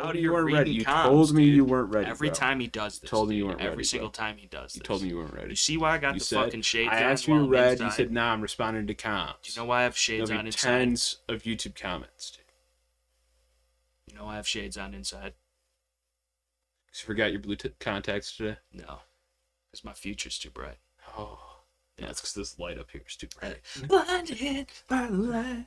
out here reading ready. You comms, told me dude. you weren't ready. Every bro. time he does this, told me you dude. weren't Every ready, single bro. time he does this. You told me you weren't ready. You see why I got You the said, fucking shades on? I asked you you while I'm read. inside? You said, nah, I'm responding to comms. Do you know why I have shades There'll on be inside? tens of YouTube comments, dude. You know I have shades on inside? You forgot your blue contacts today? No. Because my future's too bright. Oh. Yeah, it's because this light up here is too bright. Blinded by the light.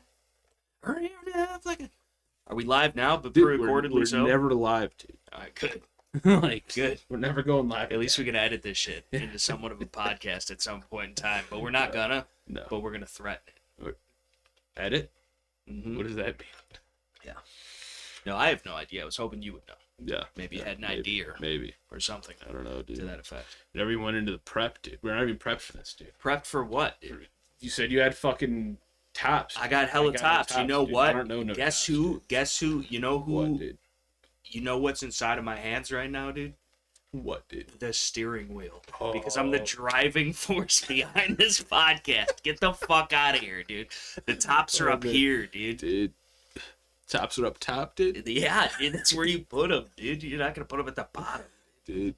Are we live now, but Dude, pre-recordedly we're so? never live, dude. Alright, good. Like, Good. We're never going live. At least we can edit this shit into somewhat of a podcast at some point in time. But we're not gonna. No. But we're gonna threaten it. Edit? Mm-hmm. What does that mean? Yeah. No, I have no idea. I was hoping you would know. Yeah. Maybe you had an idea maybe. or something. I don't know, dude. To that effect. Never even went into the prep, dude. We're not even prepped for this, dude. Prepped for what, dude? You said you had fucking tops. I got hella tops. You know dude. what? I don't know no Guess tops, who? Dude. Guess who? You know who? What, dude? You know what's inside of my hands right now, dude? What, dude? The steering wheel. Oh. Because I'm the driving force behind this podcast. Get the fuck out of here, dude. The tops are up here, dude. Dude. Tops are up top, dude? Yeah, dude, that's where you put them, dude. You're not going to put them at the bottom. Dude.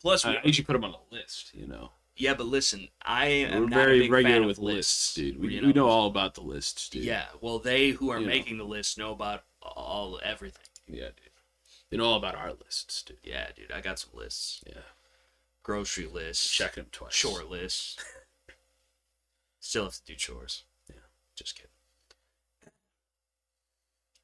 Plus, I usually put them on a list, you know. Yeah, but listen, I am We're not very a big regular fan with of lists, dude. We you know all about the lists, dude. Yeah, well, they who are You know. making the list know about everything. Yeah, dude. They know all about our lists, dude. Yeah, dude, I got some lists. Yeah. Grocery lists. Checking them twice. Chore lists. Still have to do chores. Yeah. Just kidding.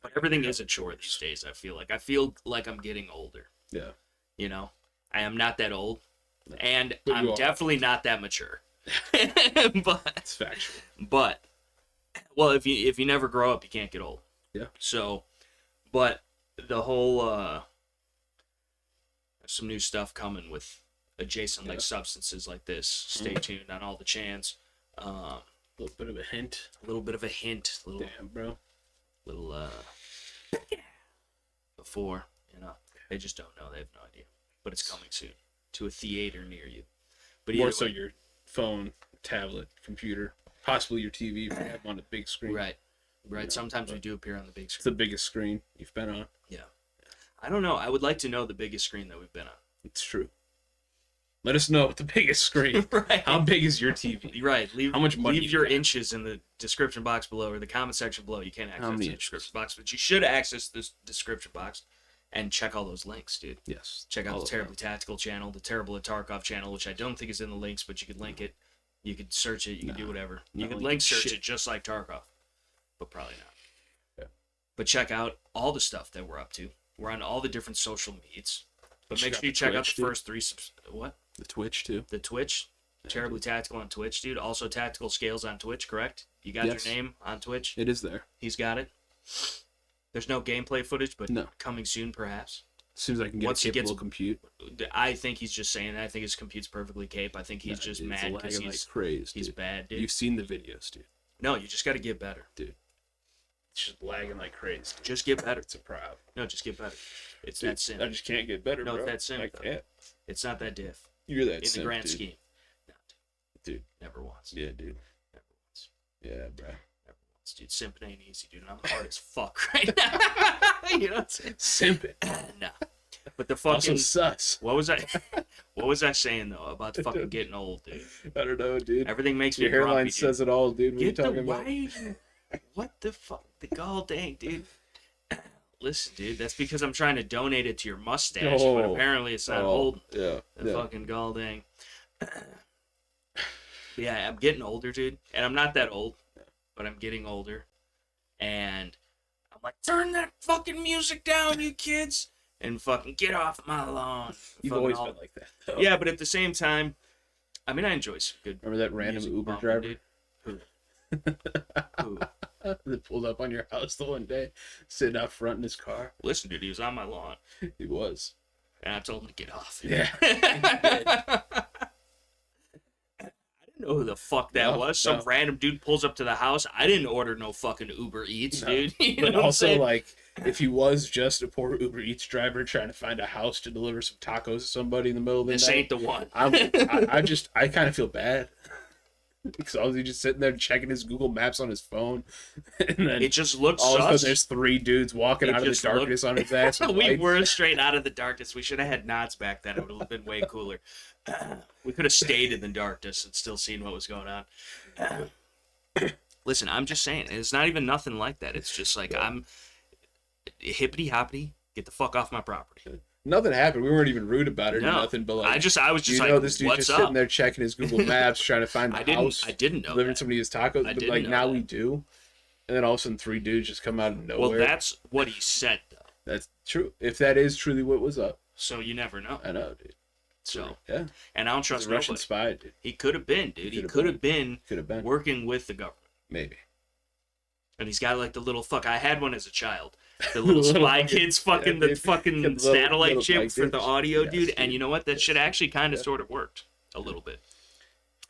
But everything is a chore these days, I feel like. I feel like I'm getting older. Yeah. You know? I am not that old. No. And But I'm you are. definitely not that mature. But It's factual. But, well, if you never grow up, you can't get old. Yeah. So, but the whole, some new stuff coming with adjacent like substances like this. Stay tuned on all the chants. A little bit of a hint. A little bit of a hint. Damn, bro. Little, before, you know, they just don't know. They have no idea. But it's coming soon to a theater near you. But More so your phone, tablet, computer, possibly your TV if you have on a big screen. Right. You know, Sometimes we do appear on the big It's screen. the biggest screen you've been on. Yeah. I don't know. I would like to know the biggest screen that we've been on. It's true. Let us know the biggest screen. Right. How big is your TV? Right. How much money Leave you your got? inches in the description box below or the comment section below. You can't How access many the inches? description box, but you should access this description box and check all those links, dude. Yes. Check out all the of Terribly Tactical channel, the TerriblyTacticalChannel channel, which I don't think is in the links, but you could link it. You could search it. You could do whatever. You not could linking link search shit. it just like Tarkov, but probably not. Yeah. But check out all the stuff that we're up to. We're on all the different social medias. But Check make out sure you the check out Twitch, the dude. first three. What? The Twitch, too. The Twitch. Terribly Tactical on Twitch, dude. Also Tactical Scales on Twitch, correct? You got Yes. your name on Twitch? It is there. He's got it. There's no gameplay footage, but No. coming soon, perhaps. As soon as I can get Once a he capable gets- compute. I think he's just saying that. I think his compute's perfectly cape. I think he's just It's mad because lagging he's like crazy, he's dude. bad, dude. You've seen the videos, dude. No, you just got to get better. It's just lagging like crazy. Dude. Just get better. It's a problem. No, just get better. It's Dude, that simple. I just can't get better, No, bro. it's that simple. I can't. It's not that diff. You're that In the simp, grand dude. scheme. No, Dude. never once. Yeah, dude. Never once. Yeah, bro. Never once. Dude, simping ain't easy, dude. And I'm hard as fuck right now. You know what I'm saying? Simping. No. But the Also fucking sus. what was I saying though about fucking getting old, dude? I don't know, dude. Everything makes Your me grumpy, hairline dude. says it all, dude. What are you Get the talking about? why? What the fuck? The gall dang, dude. Listen, dude, that's because I'm trying to donate it to your mustache, but Oh. apparently it's not Oh, old. Yeah. The fucking gall dang. Yeah, I'm getting older, dude, and I'm not that old, but I'm getting older, and I'm like, turn that fucking music down, you kids, and fucking get off my lawn. You've Fucking always all- been like that, though. Yeah, but at the same time, I mean, I enjoy some good. Remember that random music Uber bumping, driver dude? Who? that pulled up on your house the one day, sitting out front in his car? Listen, dude, he was on my lawn, He was. and I told him to get off. Yeah. I didn't know who the fuck that No, was. Some no. random dude pulls up to the house. I didn't order no fucking Uber Eats, No. dude. You know But what I'm also, saying? like, if he was just a poor Uber Eats driver trying to find a house to deliver some tacos to somebody in the middle of the This night, ain't the one. I kind of feel bad. Because all he's just sitting there checking his Google Maps on his phone, and then It just looks all of a sudden sus. there's 3 dudes walking out of the darkness on his ass. with We lights. were straight out of the darkness. We should have had knots back then. It would have been way cooler. We could have stayed in the darkness and still seen what was going on. Listen, I'm just saying, it's not even nothing like that. It's just like, I'm hippity hoppity, get the fuck off my property. Nothing happened. We weren't even rude about it or No. nothing. But like, I was just you like, know, this dude what's just up? sitting there checking his Google Maps, trying to find the house. I didn't know delivering that. somebody his tacos. But like now we do, and then all of a sudden 3 dudes just come out of nowhere. Well, that's what he said, though. That's true. If that is truly what was up, So you never know. I know, dude. So yeah, and I don't trust He's a Russian nobody. spy, dude. He could have been, dude. He could have been working with the government. Maybe. And he's got like the little fuck. I had one as a child. The little Spy Kids fucking yeah, the fucking little satellite chip like for the audio, yes, dude. And you know what? That shit actually kind of sort of worked a little bit.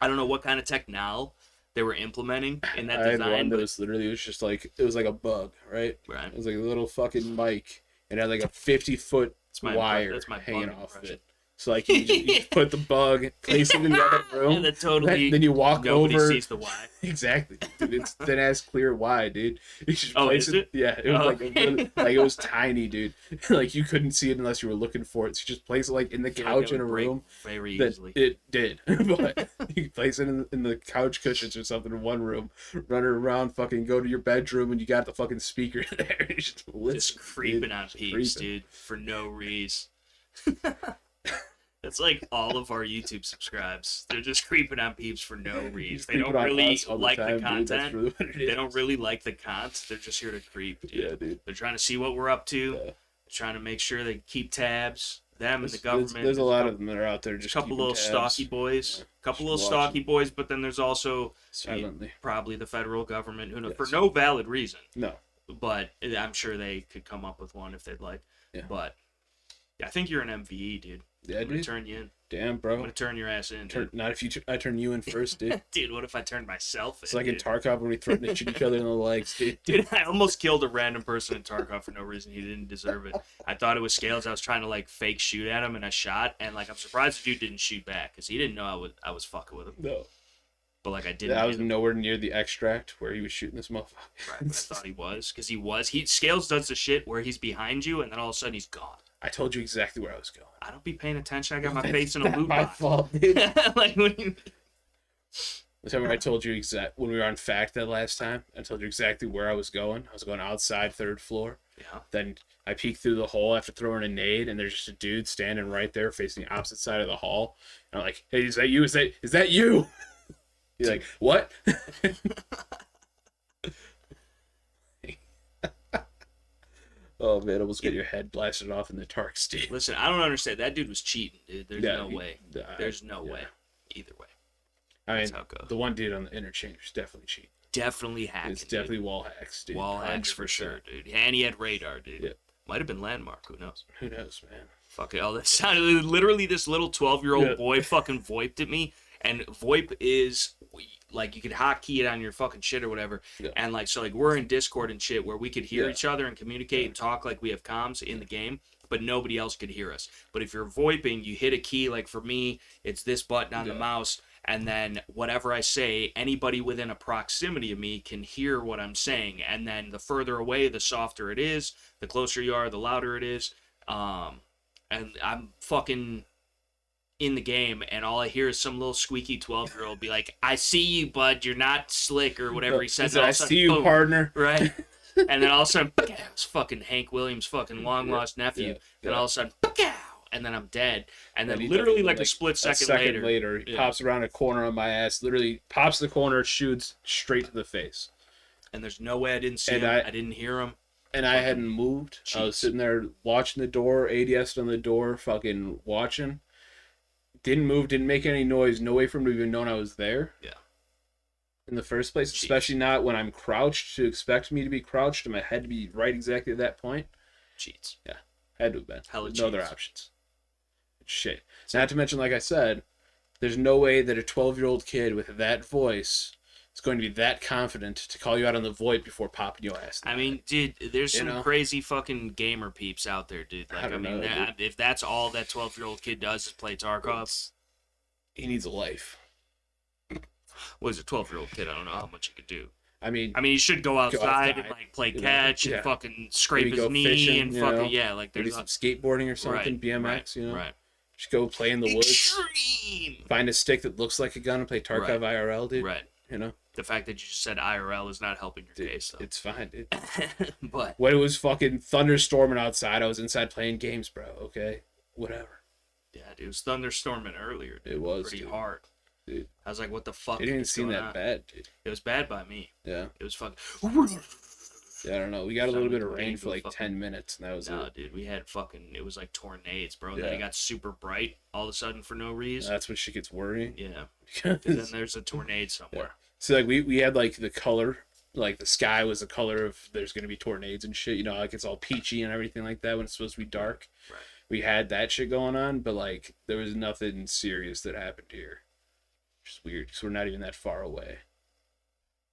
I don't know what kind of technol they were implementing in that design. I had one that was literally, it was like a bug, right? Right. It was like a little fucking mic, and it had like a 50-foot wire hanging off of it. So like you just put the bug, place it in the other room, and then you walk nobody over. sees the why. Exactly, dude. It's thin ass clear why, dude. You just place is it? Yeah, it was like it was tiny, dude. Like you couldn't see it unless you were looking for it. So you just place it like in the couch in a room. Very easily. It did, but you place it in the couch cushions or something in one room, run it around, fucking go to your bedroom, and you got the fucking speaker there. Just creeping on peeps, dude, for no reason. That's like all of our YouTube subscribes. They're just creeping on peeps for no reason. They don't really like the content. They don't really like the content. They're just here to creep, dude. Yeah, dude. They're trying to see what we're up to. Yeah. They're trying to make sure they keep tabs. Them and the government. There's a lot of them that are out there just a couple little tabs. stocky boys. But then there's also silently probably the federal government, who for no valid reason. No. But I'm sure they could come up with one if they'd like. Yeah. But I think you're an MVE, dude. Yeah, I'm gonna turn you in. Damn, bro. I'm gonna turn your ass in. Dude. Not if I turn you in first, dude. Dude, what if I turned myself in? It's like in Tarkov when we threaten to shoot each other in the legs, dude. Dude, I almost killed a random person in Tarkov for no reason. He didn't deserve it. I thought it was Scales. I was trying to like fake shoot at him, and I shot. And like I'm surprised the dude didn't shoot back because he didn't know I was fucking with him. No. But like I didn't. I was nowhere near the extract where he was shooting this motherfucker. Right, but I thought he was because he Scales does the shit where he's behind you, and then all of a sudden he's gone. I told you exactly where I was going. I don't be paying attention. I got my face in a loot box. My fault, dude. Like when you... The time I told you when we were on Fact that last time, I told you exactly where I was going. I was going outside 3rd floor. Yeah. Then I peeked through the hole after throwing a nade, and there's just a dude standing right there facing the opposite side of the hall. And I'm like, "Hey, is that you? Is that you?" He's like, "What?" Oh man, almost get your head blasted off in the Tark Steve. Listen, I don't understand. That dude was cheating, dude. There's no way. There's no way. Either way. I mean, the one dude on the interchange was definitely cheating. Definitely hacking. It's definitely wall hacks, dude. Wall hacks for sure, dude. And he had radar, dude. Yeah. Might have been landmark. Who knows? Who knows, man? Fuck it. Oh, that sounded literally this little 12-year-old boy fucking VoIP'd at me. And VoIP is like you could hotkey it on your fucking shit or whatever. Yeah. And like so like we're in Discord and shit where we could hear each other and communicate and talk like we have comms in the game, but nobody else could hear us. But if you're VoIPing, you hit a key, like for me, it's this button on the mouse, and then whatever I say, anybody within a proximity of me can hear what I'm saying. And then the further away, the softer it is, the closer you are, the louder it is. And I'm fucking in the game, and all I hear is some little squeaky 12-year-old be like, "I see you, bud. You're not slick," or whatever he says. I see you, partner. Right. And then all of a sudden, it's fucking Hank Williams' fucking long-lost nephew. And all of a sudden, and then I'm dead. And then literally like a split second later, he pops around a corner on my ass, literally pops the corner, shoots straight to the face. And there's no way I didn't see him. I didn't hear him. And I hadn't moved. Jeez. I was sitting there watching the door, ADS'd on the door, fucking watching. Didn't move, didn't make any noise. No way for him to even known I was there. Yeah. In the first place, especially not when I'm crouched. To expect me to be crouched and my head to be right exactly at that point. Cheats. Yeah. Had to have been. Hella no other options. Shit. Not to mention, like I said, there's no way that a 12-year-old kid with that voice is going to be that confident to call you out on the VoIP before popping your ass. I mean, dude, there's some crazy fucking gamer peeps out there, dude. Like, I mean, if that's all that 12-year-old kid does is play Tarkov, he needs a life. Was a 12-year-old kid? I don't know how much he could do. I mean, he should go outside and like play catch and fucking scrape his knee fishing, and fucking like there's some skateboarding or something, BMX, Right. Just go play in the woods. Extreme. Find a stick that looks like a gun and play Tarkov IRL, dude. Right. The fact that you just said IRL is not helping your case, though. It's fine, dude. But when it was fucking thunderstorming outside, I was inside playing games, bro. Okay, whatever. Yeah, dude, it was thunderstorming earlier. Dude. It was pretty hard. Dude. I was like, what the fuck? It didn't seem that bad, dude. It was bad by me. Yeah. It was fucking. Yeah, I don't know. We got a little bit of rain for like 10 minutes, and that was it. No, dude, we had fucking. It was like tornades, bro. And then it got super bright all of a sudden for no reason. That's when shit gets worrying. Yeah. And then there's a tornado somewhere. Yeah. So like we had like the color, like the sky was the color of there's gonna be tornadoes and shit. Like it's all peachy and everything like that when it's supposed to be dark. Right. We had that shit going on, but like there was nothing serious that happened here. Which is weird because we're not even that far away.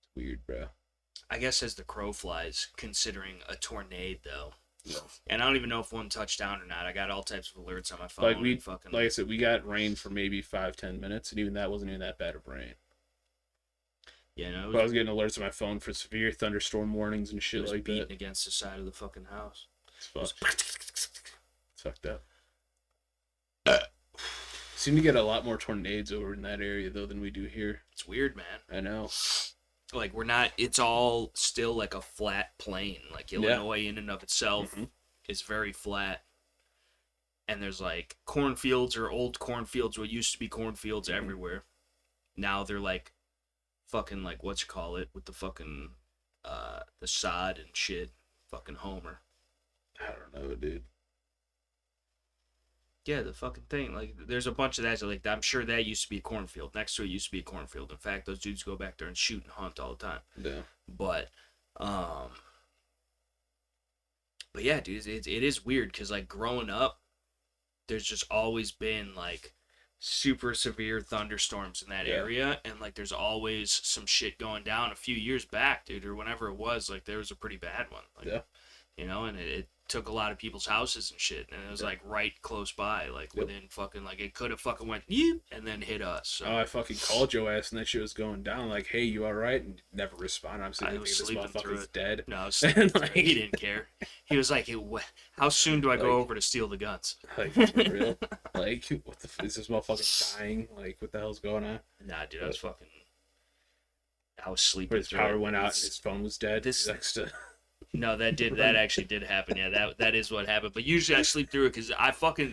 It's weird, bro. I guess as the crow flies, considering a tornado, though. Yeah. And I don't even know if one touched down or not. I got all types of alerts on my phone. Like I said, we got rain for maybe 5-10 minutes, and even that wasn't even that bad of rain. Yeah, no. But I was getting alerts on my phone for severe thunderstorm warnings and shit like that. Beating against the side of the fucking house. It's fucked up. Seem to get a lot more tornadoes over in that area though than we do here. It's weird, man. I know. Like we're not. It's all still like a flat plain. Like Illinois in and of itself is very flat. And there's like cornfields or old cornfields, what used to be cornfields everywhere. Now they're like fucking like what you call it with the fucking the sod and shit. Fucking Homer. I don't know, dude. Yeah, the fucking thing. Like, there's a bunch of that. Like, I'm sure that used to be a cornfield. Next to it used to be a cornfield. In fact, those dudes go back there and shoot and hunt all the time. Yeah. But yeah, dude, it is weird because, like, growing up, there's just always been, like, super severe thunderstorms in that area. And, like, there's always some shit going down. A few years back, dude, or whenever it was, like, there was a pretty bad one. Like, and it took a lot of people's houses and shit, and it was like right close by, like within fucking, like it could have fucking went and then hit us. So. I fucking called your ass and that shit was going down. Like, hey, you all right? And never responded. I'm sitting this motherfucker's dead. No, I was sleeping through it. He didn't care. He was like, how soon do I go over to steal the guns? Like, for real? Like, what the is this motherfucker dying? Like, what the hell's going on? Nah, dude, I was sleeping. His power went out and his phone was dead. No, that actually did happen. Yeah, that is what happened. But usually I sleep through it because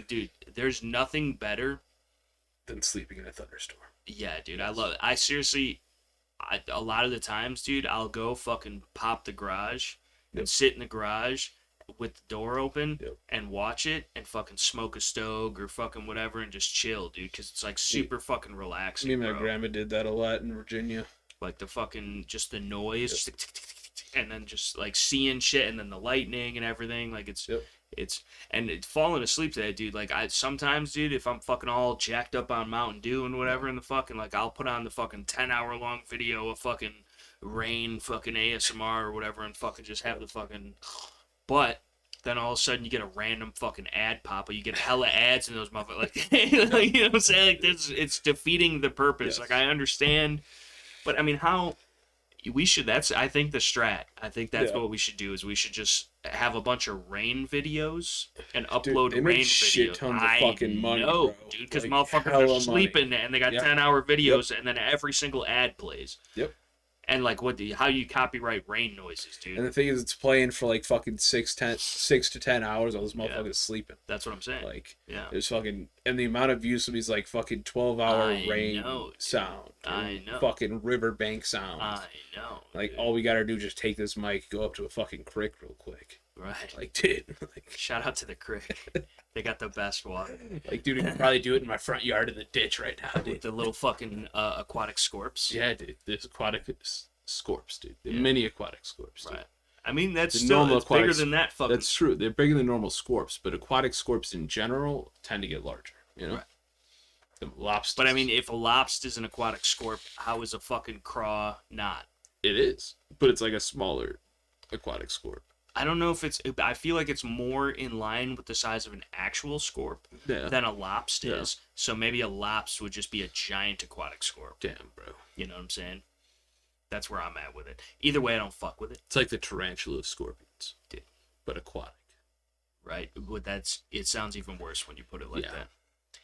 dude, there's nothing better than sleeping in a thunderstorm. Yeah, dude, I love it. I seriously, a lot of the times, dude, I'll go fucking pop the garage and sit in the garage with the door open and watch it and fucking smoke a stove or fucking whatever and just chill, dude, because it's like super fucking relaxing. Me and my grandma did that a lot in Virginia. Like the fucking, just the noise, and then just like seeing shit and then the lightning and everything. Like it's falling asleep to that, dude. Like sometimes, dude, if I'm fucking all jacked up on Mountain Dew and whatever in the fucking, like I'll put on the fucking 10-hour long video of fucking rain fucking ASMR or whatever and fucking just have the fucking, but then all of a sudden you get a random fucking ad pop, or you get hella ads in those motherfuckers. Like, you know what I'm saying? Like it's defeating the purpose. Yes. Like I understand, but I mean, how we should, I think the strat. I think that's what we should do is we should just have a bunch of rain videos and upload rain videos. I fucking money, bro. Dude, because like, motherfuckers are sleeping and they got 10-hour videos and then every single ad plays. Yep. And like how you copyright rain noises, dude. And the thing is, it's playing for like fucking 6 to 10 hours while this motherfucker's sleeping. That's what I'm saying. Like, there's fucking, and the amount of views of these like fucking 12-hour rain sound. I know. Fucking riverbank sounds. I know. Like, all we gotta do is just take this mic, go up to a fucking creek real quick. Right. Like, dude. Like, shout out to the creek. They got the best water. Like, dude, you can probably do it in my front yard in the ditch right now, dude. With the little fucking aquatic scorps. Yeah, dude. There's aquatic scorps, dude. Mini aquatic scorps, dude. Right. I mean, that's still bigger than that fucking... That's true. They're bigger than normal scorps, but aquatic scorps in general tend to get larger, you know? Right. The lobsters. But I mean, if a lobster's an aquatic scorp, how is a fucking craw not? It is. But it's like a smaller aquatic scorp. I don't know if it's. I feel like it's more in line with the size of an actual scorp than a lobster is. So maybe a lobster would just be a giant aquatic scorp. Damn, bro. You know what I'm saying? That's where I'm at with it. Either way, I don't fuck with it. It's like the tarantula of scorpions, dude, but aquatic. Right, but it sounds even worse when you put it like that.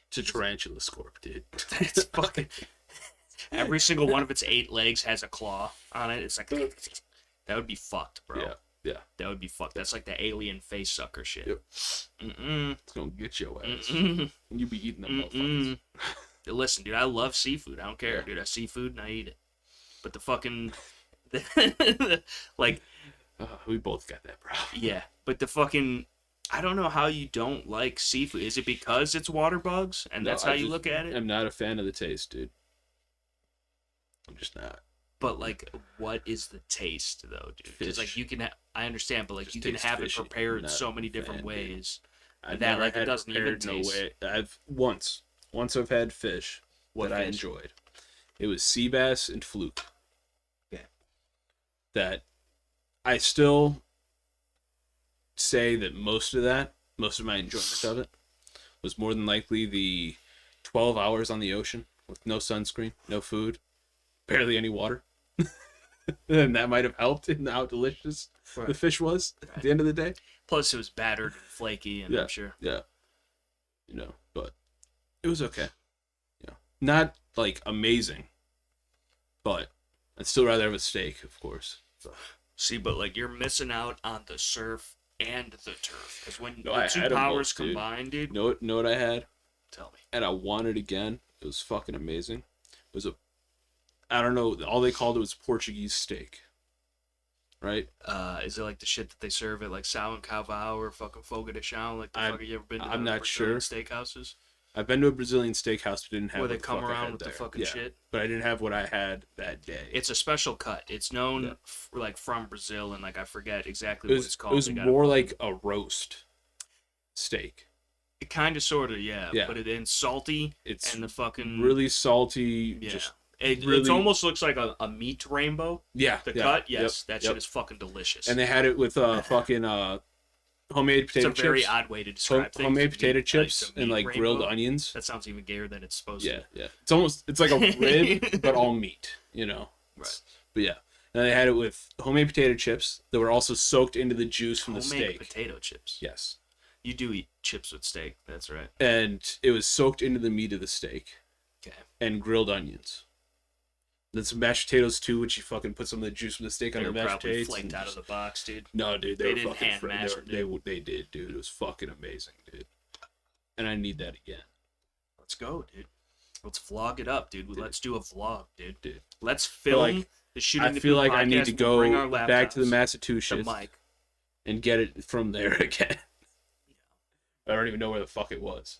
It's a tarantula scorp, dude. It's fucking. Every single one of its 8 legs has a claw on it. It's like that would be fucked, bro. Yeah. That would be fucked. That's like the alien face sucker shit. Yep. It's gonna get your ass. You be eating them motherfuckers. Listen, dude, I love seafood. I don't care, dude. I see food and I eat it. But the fucking, like, we both got that, bro. Yeah, but the fucking, I don't know how you don't like seafood. Is it because it's water bugs and that's how you look at it? I'm not a fan of the taste, dude. I'm just not. But like, what is the taste though, dude? Because like you can, I understand, but like just you can have it prepared so many different ways. That like it doesn't even taste. No way. I've once I've had fish that I enjoyed. It was sea bass and fluke. Okay. That I still say that most of my enjoyment of it was more than likely the 12 hours on the ocean with no sunscreen, no food, barely any water. And that might have helped in how delicious the fish was at the end of the day. Plus it was battered and flaky, and I'm sure. Yeah. You know, but it was okay. Yeah. Not like amazing, but I'd still rather have a steak, of course. So. See, but like you're missing out on the surf and the turf, because when the I two powers combined, dude. Know what I had? Tell me. And I want it again. It was fucking amazing. It was I don't know. All they called it was Portuguese steak. Right? Is it like the shit that they serve at like Sal and Cavao or fucking Fogo de Chão? Like the fuck, have you ever been to I'm not Brazilian sure. steakhouses? I've been to a Brazilian steakhouse, but didn't have where they come around with the fucking shit. But I didn't have what I had that day. It's a special cut. It's known like from Brazil, and like I forget exactly what it's called. It was more like a roast steak. It kind of, sort of, yeah. But it's salty. And the fucking really salty. Yeah. Just it almost looks like a meat rainbow. Yeah. The cut, yes, that shit is fucking delicious. And they had it with fucking homemade potato chips. It's a very odd way to describe things. Homemade potato chips and like grilled onions. That sounds even gayer than it's supposed to. Yeah. It's like a rib, but all meat, you know. Right. But yeah. And they had it with homemade potato chips that were also soaked into the juice from the steak. Homemade potato chips. Yes. You do eat chips with steak. That's right. And it was soaked into the meat of the steak. Okay. And grilled onions. Then some mashed potatoes too, which you fucking put some of the juice from the steak on the mashed potatoes. Flaked out of the box, dude. No, dude, they didn't hand mash them. They did, dude. It was fucking amazing, dude. And I need that again. Let's go, dude. Let's vlog it up, dude. Let's do a vlog, dude. Let's film the Shooting the Poop podcast. I feel like I need to go back to the Massachusetts and get it from there again. I don't even know where the fuck it was.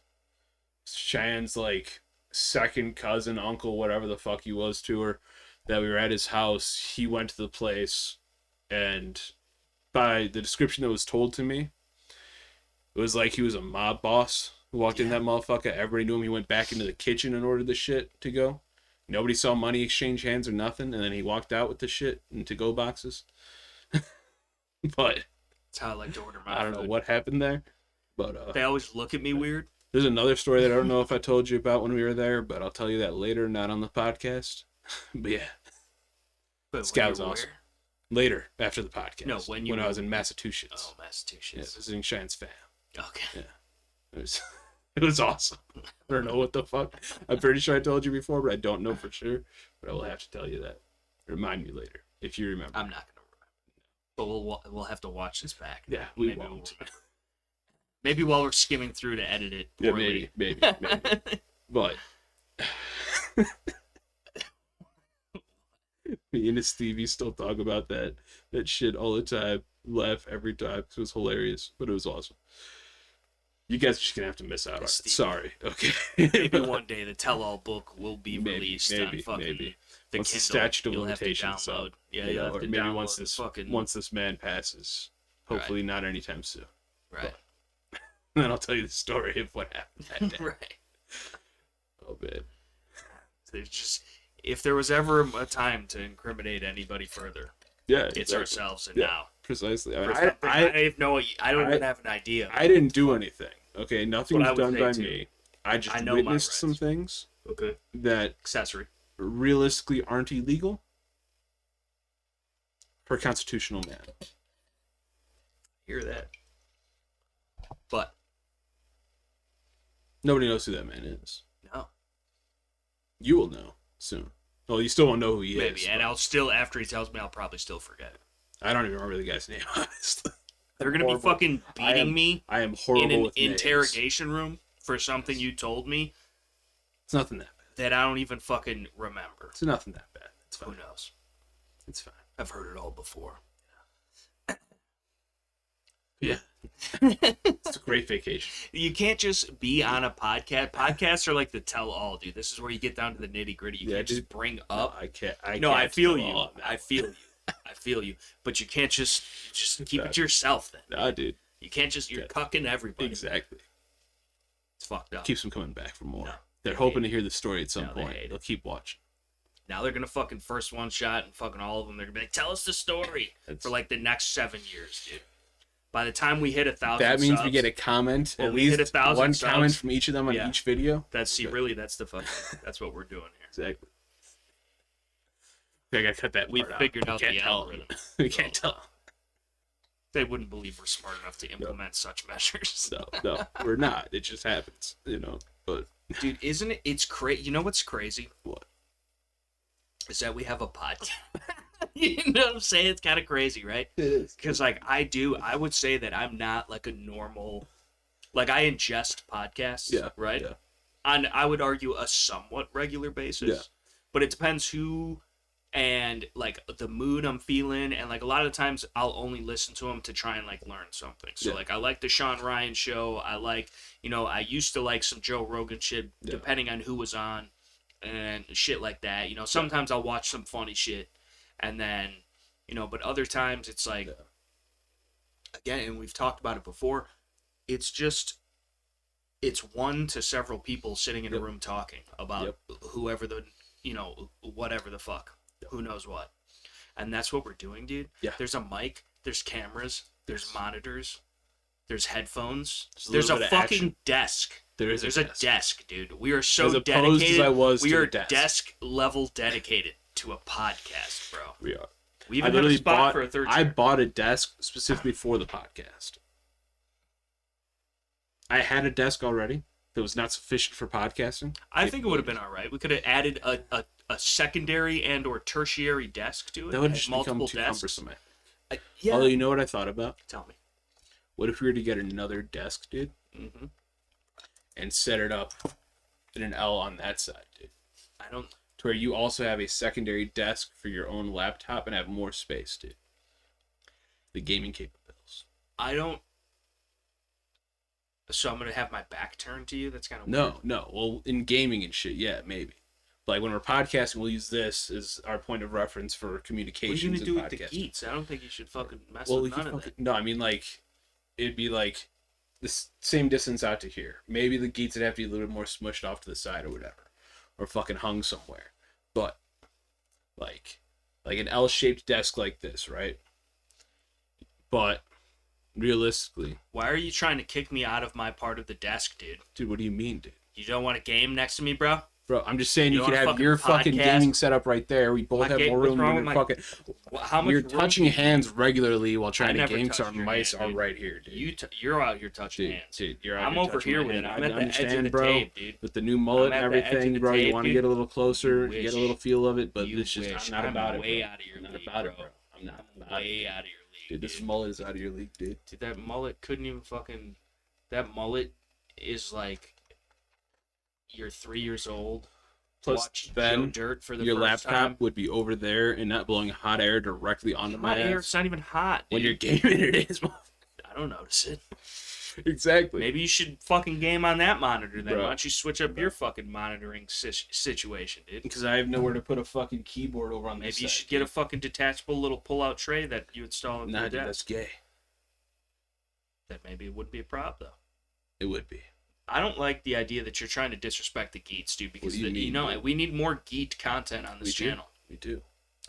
Cheyenne's like second cousin, uncle, whatever the fuck he was to her, that we were at his house. He went to the place, and by the description that was told to me, it was like he was a mob boss who walked in that motherfucker. Everybody knew him. He went back into the kitchen and ordered the shit to go. Nobody saw money exchange hands or nothing, and then he walked out with the shit in to-go boxes. But that's how I like to order my food. I don't know what happened there, but they always look at me weird. There's another story that I don't know if I told you about when we were there, but I'll tell you that later, not on the podcast. But yeah. But Scout was awesome. Later, after the podcast. No, when I was in Massachusetts. Oh, Massachusetts. Yeah, visiting Cheyenne's fam. Okay. Yeah. It was awesome. I don't know what the fuck. I'm pretty sure I told you before, but I don't know for sure. But I will have to tell you that. Remind me later, if you remember. I'm not going to remember. But we'll have to watch this back. Yeah, we won't. Maybe while we're skimming through to edit it poorly. Yeah, maybe. But me and Stevie still talk about that shit all the time. Laugh every time. It was hilarious, but it was awesome. You guys are just gonna have to miss out on it. Sorry. Okay. Maybe one day the tell-all book will be released on fucking the once Kindle. The statute of limitations download. Yeah, you know, or maybe once this man passes. Hopefully not anytime soon. Right. But then I'll tell you the story of what happened that day. Right. Oh man. There's just, if there was ever a time to incriminate anybody further, it's ourselves, and now Precisely. I don't even have an idea. I didn't do anything. Okay, nothing was done by me. I just witnessed some things. Okay. That accessory realistically aren't illegal for a constitutional man. Hear that? But nobody knows who that man is. No. You will know soon. Well, you still won't know who he is. Maybe, and I'll still, after he tells me, I'll probably still forget it. I don't even remember the guy's name, honestly. They're going to be fucking beating me I am horrible in an with interrogation room for something you told me. It's nothing that bad. That I don't even fucking remember. It's nothing that bad. It's fine. Who knows? It's fine. I've heard it all before. Yeah. It's a great vacation. You can't just be on a podcast. Podcasts are like the tell-all, dude. This is where you get down to the nitty-gritty. You can't just bring up. No, I can't. I feel you. I feel you. But you can't just keep it to yourself then. Nah, dude. You can't just, you're cucking everybody. Exactly. It's fucked up. Keeps them coming back for more. No, they're hoping to hear the story at some point. They'll keep watching. Now they're going to fucking first one shot and fucking all of them. They're going to be like, tell us the story for like the next 7 years, dude. By the time we hit 1,000 that means subs, we get a comment, at least hit 1,000 one subs, comment from each of them on each video. That's the fucking, that's what we're doing here. Exactly. I gotta cut that. We've figured out the algorithm. We can't tell. They wouldn't believe we're smart enough to implement such measures. No, we're not. It just happens, But dude, isn't it? It's crazy. You know what's crazy? What? Is that we have a podcast. You know what I'm saying? It's kind of crazy, right? It is. Because, like, I would say that I'm not, like, a normal... Like, I ingest podcasts, right? Yeah. On, I would argue, a somewhat regular basis. Yeah. But it depends who and, like, the mood I'm feeling. And, like, a lot of times I'll only listen to them to try and, like, learn something. So, like, I like the Sean Ryan show. I like, I used to like some Joe Rogan shit, depending on who was on and shit like that. Sometimes I'll watch some funny shit. And then, but other times it's like, again, and we've talked about it before, it's one to several people sitting in a room talking about whoever the, whatever the fuck, who knows what. And that's what we're doing, dude. Yeah. There's a mic, there's cameras, there's monitors, there's headphones, there's a fucking desk. There's a desk, dude. We are so dedicated. We are desk level dedicated to a podcast, bro. We are. We even have a spot for a third chair. I bought a desk specifically for the podcast. I had a desk already that was not sufficient for podcasting. I think it would have been all right. We could have added a secondary and or tertiary desk to it. That would have just become too cumbersome. Yeah. Although, you know what I thought about? Tell me. What if we were to get another desk, dude? Mm-hmm. And set it up in an L on that side, dude. To where you also have a secondary desk for your own laptop and have more space, dude. The gaming capabilities. So I'm going to have my back turned to you? That's kind of weird. No. Well, in gaming and shit, yeah, maybe. But like when we're podcasting, we'll use this as our point of reference for communications. What are you going to do with the Geats? I don't think you should fucking mess with none of that. No, I mean, like, it'd be like the same distance out to here. Maybe the Geats would have to be a little bit more smushed off to the side or whatever. Or fucking hung somewhere. But, like an L-shaped desk like this, right? But, realistically... Why are you trying to kick me out of my part of the desk, dude? Dude, what do you mean, dude? You don't want a game next to me, bro? Bro, I'm just saying you could have your fucking gaming setup right there. We both have more room than your fucking... You're touching hands regularly while trying to game, so our mice are right here, dude. You're out here touching hands. Dude, you're out I'm here over here with it. I'm at the edge of the tape, dude. With the new mullet and everything, bro, you want to get a little closer, you get a little feel of it, but it's just, I'm not about it, bro. I'm way out of your league, bro. I'm not way out of your league, dude. This mullet is out of your league, dude. Dude, that mullet couldn't even fucking... That mullet is like... You're 3 years old. Plus, then dirt for the your first laptop time. Would be over there and not blowing hot air directly onto my ass. It's not even hot, dude. When you're gaming, it is. I don't notice it. Exactly. Maybe you should fucking game on that monitor then. Bro. Why don't you switch up your fucking monitoring situation, dude? Because I have nowhere to put a fucking keyboard over on this Maybe you should get a fucking detachable little pull-out tray that you install in the desk. Dude, that's gay. That maybe it would be a prop, though. It would be. I don't like the idea that you're trying to disrespect the Geats, dude, because we need more Geat content on this channel. We do.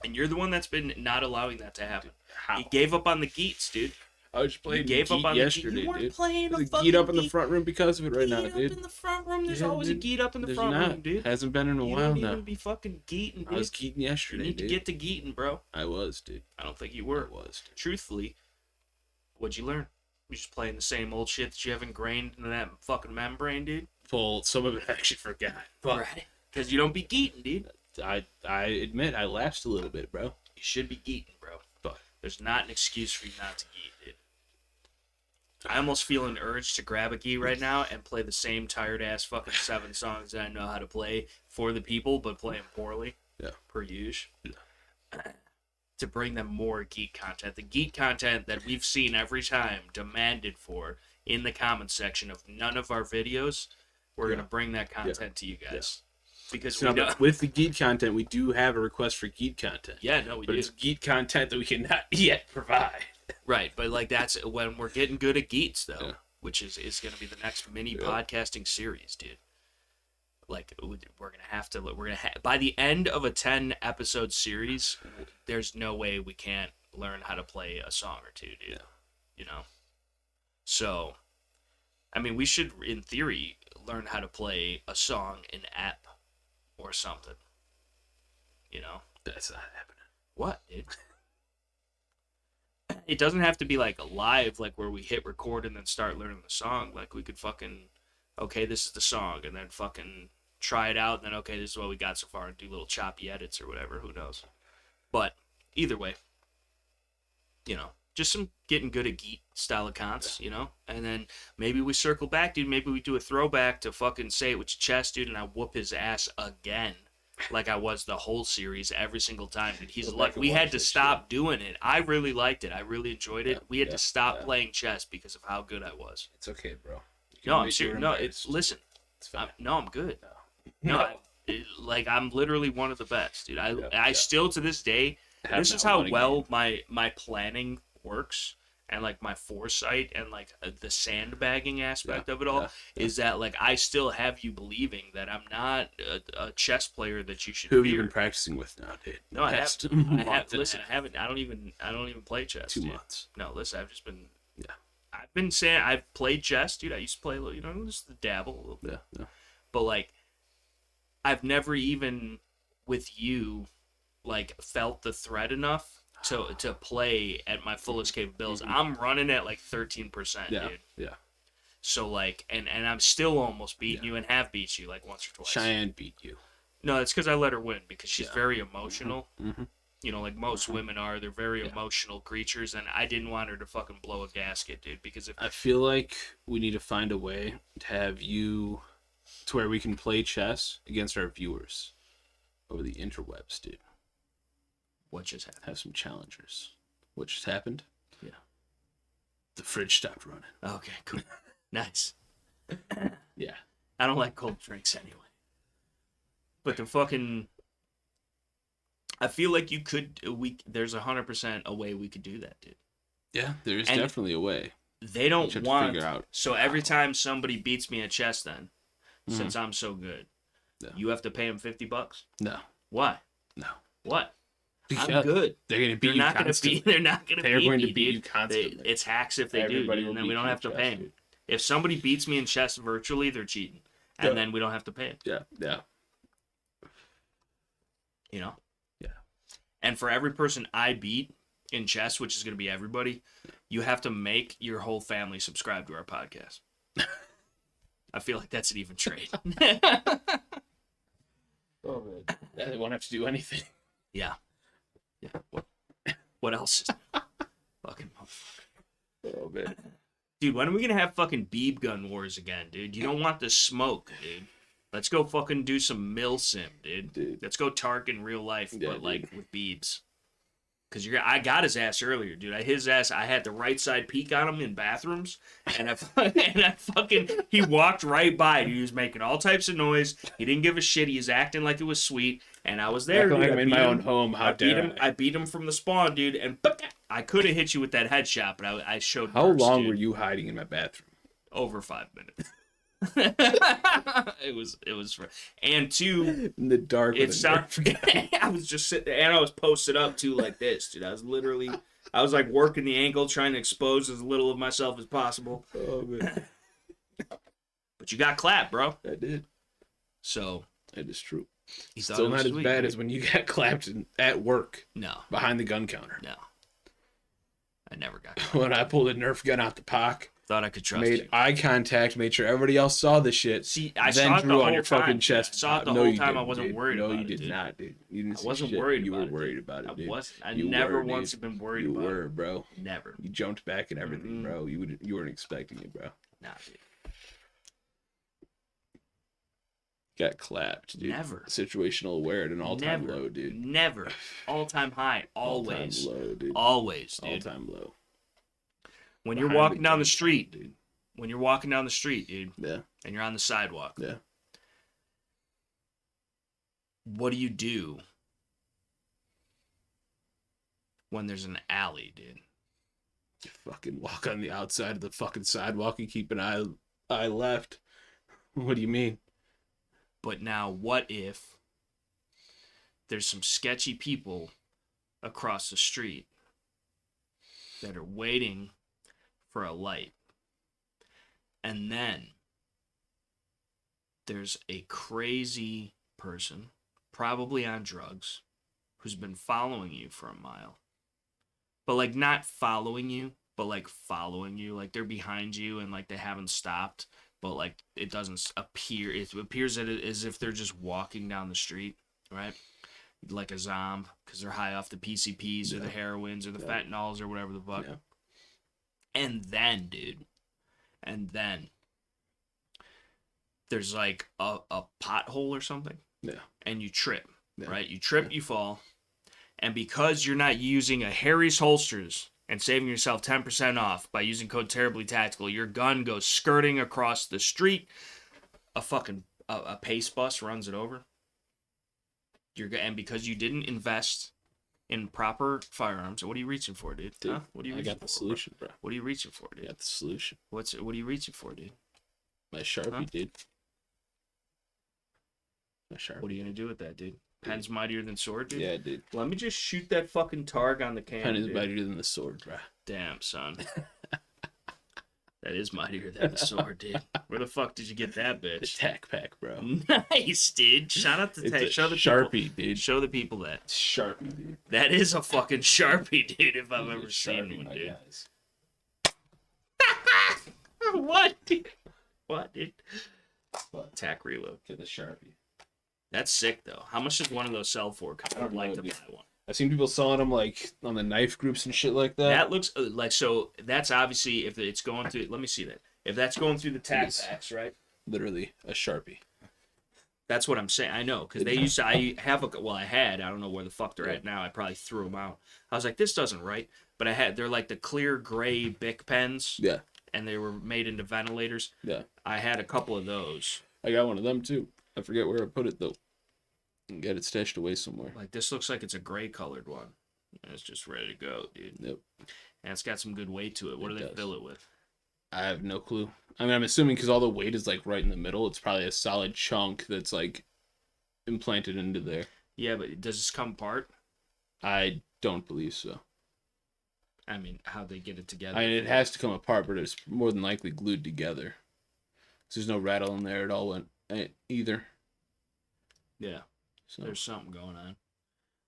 And you're the one that's been not allowing that to happen. How? You gave up on the Geats, dude. I was playing Geat yesterday, you weren't dude. playing There's a fucking Geat up in the Geat. front room because of it right now, Geat dude. up in the front room. There's always a Geat up in the front room, dude. Hasn't been in a while now. You don't even be fucking Geating, dude. I was Geating yesterday, You need to get to Geating, bro. I was, dude. I don't think you were. I was, dude. Truthfully, what'd you learn? You just playing the same old shit that you have ingrained into that fucking membrane, dude? Well, some of it I actually forgot. But right. Because you don't be Geating, dude. I admit I lapsed a little bit, bro. You should be Geating, bro. But there's not an excuse for you not to Geat, dude. I almost feel an urge to grab a Geat right now and play the same tired-ass fucking 7 songs that I know how to play for the people, but play them poorly. Yeah. Per usual. Yeah. To bring them more Geat content. The Geat content that we've seen every time demanded for in the comments section of none of our videos, we're going to bring that content to you guys. Because with the Geat content, we do have a request for Geat content. Yeah, no, we do. But it's Geat content that we cannot yet provide. Right, but like that's when we're getting good at Geats, though, which is going to be the next mini podcasting series, dude. Like we're gonna by the end of a 10-episode series, there's no way we can't learn how to play a song or two, dude. You know. So, I mean, we should, in theory, learn how to play a song in app or something. You know. That's not happening. What, dude? It doesn't have to be like live, like where we hit record and then start learning the song. Like we could fucking, okay, this is the song, and then fucking try it out, and then okay, this is what we got so far, and do little choppy edits or whatever. Who knows? But either way, you know, just some getting good at Geat style accounts, you know, and then maybe we circle back, dude. Maybe we do a throwback to fucking Say It With Your Chest, dude, and I whoop his ass again. Like I was the whole series every single time. And he's like, we had to stop doing it. I really liked it. I really enjoyed it. We had to stop playing chess because of how good I was. It's okay, bro. No, I'm serious. No, listen. It's fine. I'm good. No, like I'm literally one of the best, dude. I still to this day. This is how well my planning works. And like my foresight and like the sandbagging aspect of it all is that like I still have you believing that I'm not a chess player that you should. Who have you been practicing with now, dude? No, I have. Listen, I haven't. I don't even play chess. 2 months. No, listen, I've just been. Yeah. I've been saying I've played chess, dude. I used to play, you know, just dabble a little bit. Yeah. But like, I've never even with you, like, felt the threat enough to play at my fullest capabilities. I'm running at like 13%, dude. Yeah. So like, and I'm still almost beating you and have beat you like once or twice. Cheyenne beat you. No, it's because I let her win because she's very emotional. You know, like most women are. They're very emotional creatures, and I didn't want her to fucking blow a gasket, dude. Because if I feel like we need to find a way to have you to where we can play chess against our viewers over the interwebs, dude. What just happened? Have some challengers. What just happened? Yeah. The fridge stopped running. Okay, cool. Nice. Yeah. I don't like cold drinks anyway. But the fucking... I feel like you could... There's 100% a way we could do that, dude. Yeah, there is definitely a way. They don't want... To figure out so every time somebody beats me at chess then, since I'm so good, you have to pay them $50? No. Why? No. What? Because I'm good. They're going to beat you constantly. They're not going to beat me. They're going to beat you constantly. It's hacks if they do, and then we don't have to pay them. If somebody beats me in chess virtually, they're cheating, and then we don't have to pay them. Yeah. You know? Yeah. And for every person I beat in chess, which is going to be everybody, you have to make your whole family subscribe to our podcast. I feel like that's an even trade. Oh, man. They won't have to do anything. Yeah. What else is fucking motherfucker? Oh, man. Dude, when are we gonna have fucking Beeb gun wars again, dude? You don't want the smoke, dude. Let's go fucking do some mill sim, dude. Let's go Tark in real life, but like with Beebs. Cause I got his ass earlier, dude. I had the right side peek on him in bathrooms, and he walked right by. Dude. He was making all types of noise. He didn't give a shit. He was acting like it was sweet, and I was there. Dude. Like I'm in my own home. How dare I beat him from the spawn, dude, and I could have hit you with that headshot, but I showed. How long were you hiding in my bathroom? Over 5 minutes. It was, and two, in the dark. It sounded. I was just sitting there, and I was posted up too, like this, dude. I was like working the ankle, trying to expose as little of myself as possible. Oh man! But you got clapped, bro. I did. So it is true. He's still not as bad as when you got clapped at work. No. Behind the gun counter. No. I never got clapped. When I pulled a Nerf gun out the pock. Thought I could trust made you. Eye contact, made sure everybody else saw the shit. See, I saw it the whole time. Chest. I saw it the whole time. I wasn't worried about it. No, you did not, dude. You didn't. I wasn't worried about it. You were worried about it, dude. I never once have been worried about it. You were, bro. Never. You jumped back and everything, bro. You weren't expecting it, bro. Nah, dude. Got clapped, dude. Never. Situational aware at an all-time low, dude. Never. All-time high. Always. All-time low, dude. Always, dude. All-time low. When you're walking down the street, dude. When you're walking down the street, dude. Yeah. And you're on the sidewalk. Yeah. What do you do when there's an alley, dude? You fucking walk on the outside of the fucking sidewalk and keep an eye left. What do you mean? But now, what if there's some sketchy people across the street that are waiting for a light? And then there's a crazy person, probably on drugs, who's been following you for a mile. But, like, not following you, but, like, following you. Like, they're behind you and, like, they haven't stopped. But, like, it doesn't appear. It appears as if they're just walking down the street, right? Like a zombie, because they're high off the PCPs or the heroines or the fentanyls or whatever the fuck. Yeah. And then, dude, there's, like, a pothole or something. Yeah. And you trip, right? You trip, you fall. And because you're not using a Harry's holsters and saving yourself 10% off by using code TerriblyTactical, your gun goes skirting across the street. A pace bus runs it over. And because you didn't invest in proper firearms, what are you reaching for, dude? Huh? What are you reaching for? I got the solution, bro. What are you reaching for, dude? I got the solution. What are you reaching for, dude? My Sharpie, dude. My Sharpie. What are you gonna do with that, dude? Pen's mightier than sword, dude? Yeah, dude. Let me just shoot that fucking targ on the can. Pen is mightier than the sword, bro. Damn, son. That is mightier than the sword, dude. Where the fuck did you get that, bitch? The tack pack, bro. Nice, dude. Shout out to Tack. Show the Sharpie, people, dude. Show the people that. Sharpie, dude. That is a fucking Sharpie, dude, if I've ever seen one, dude. What, dude? What, dude? What? Tack reload. Get the Sharpie. That's sick, though. How much does one of those sell for? Because I'd like to buy one. I've seen people selling them, like, on the knife groups and shit like that. That looks like, so that's obviously, if it's going through, let me see that. If that's going through the tack packs, right? Literally a Sharpie. That's what I'm saying. I know, because they used to, I had, I don't know where the fuck they're at now. I probably threw them out. I was like, this doesn't write. But they're like the clear gray Bic pens. Yeah. And they were made into ventilators. Yeah. I had a couple of those. I got one of them, too. I forget where I put it, though. And get it stashed away somewhere. Like, this looks like it's a gray colored one. And it's just ready to go, dude. Yep. And it's got some good weight to it. What do they fill it with? I have no clue. I mean, I'm assuming because all the weight is, like, right in the middle, it's probably a solid chunk that's, like, implanted into there. Yeah, but does this come apart? I don't believe so. I mean, how'd they get it together? I mean, it has to come apart, but it's more than likely glued together. There's no rattle in there at all either. Yeah. So there's something going on.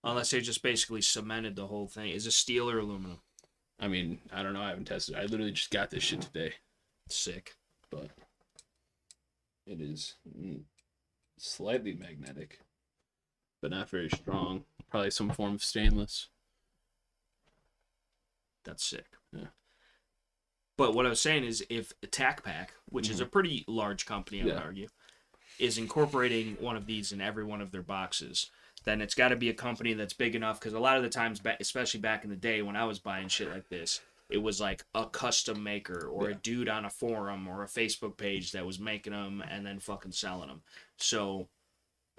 Unless they just basically cemented the whole thing. Is it steel or aluminum? I mean, I don't know. I haven't tested it. I literally just got this shit today. Sick. But it is slightly magnetic, but not very strong. Probably some form of stainless. That's sick. Yeah. But what I was saying is, if Tac Pack, which is a pretty large company, I would argue, is incorporating one of these in every one of their boxes, then it's got to be a company that's big enough, because a lot of the times, especially back in the day when I was buying shit like this, it was like a custom maker or a dude on a forum or a Facebook page that was making them and then fucking selling them. So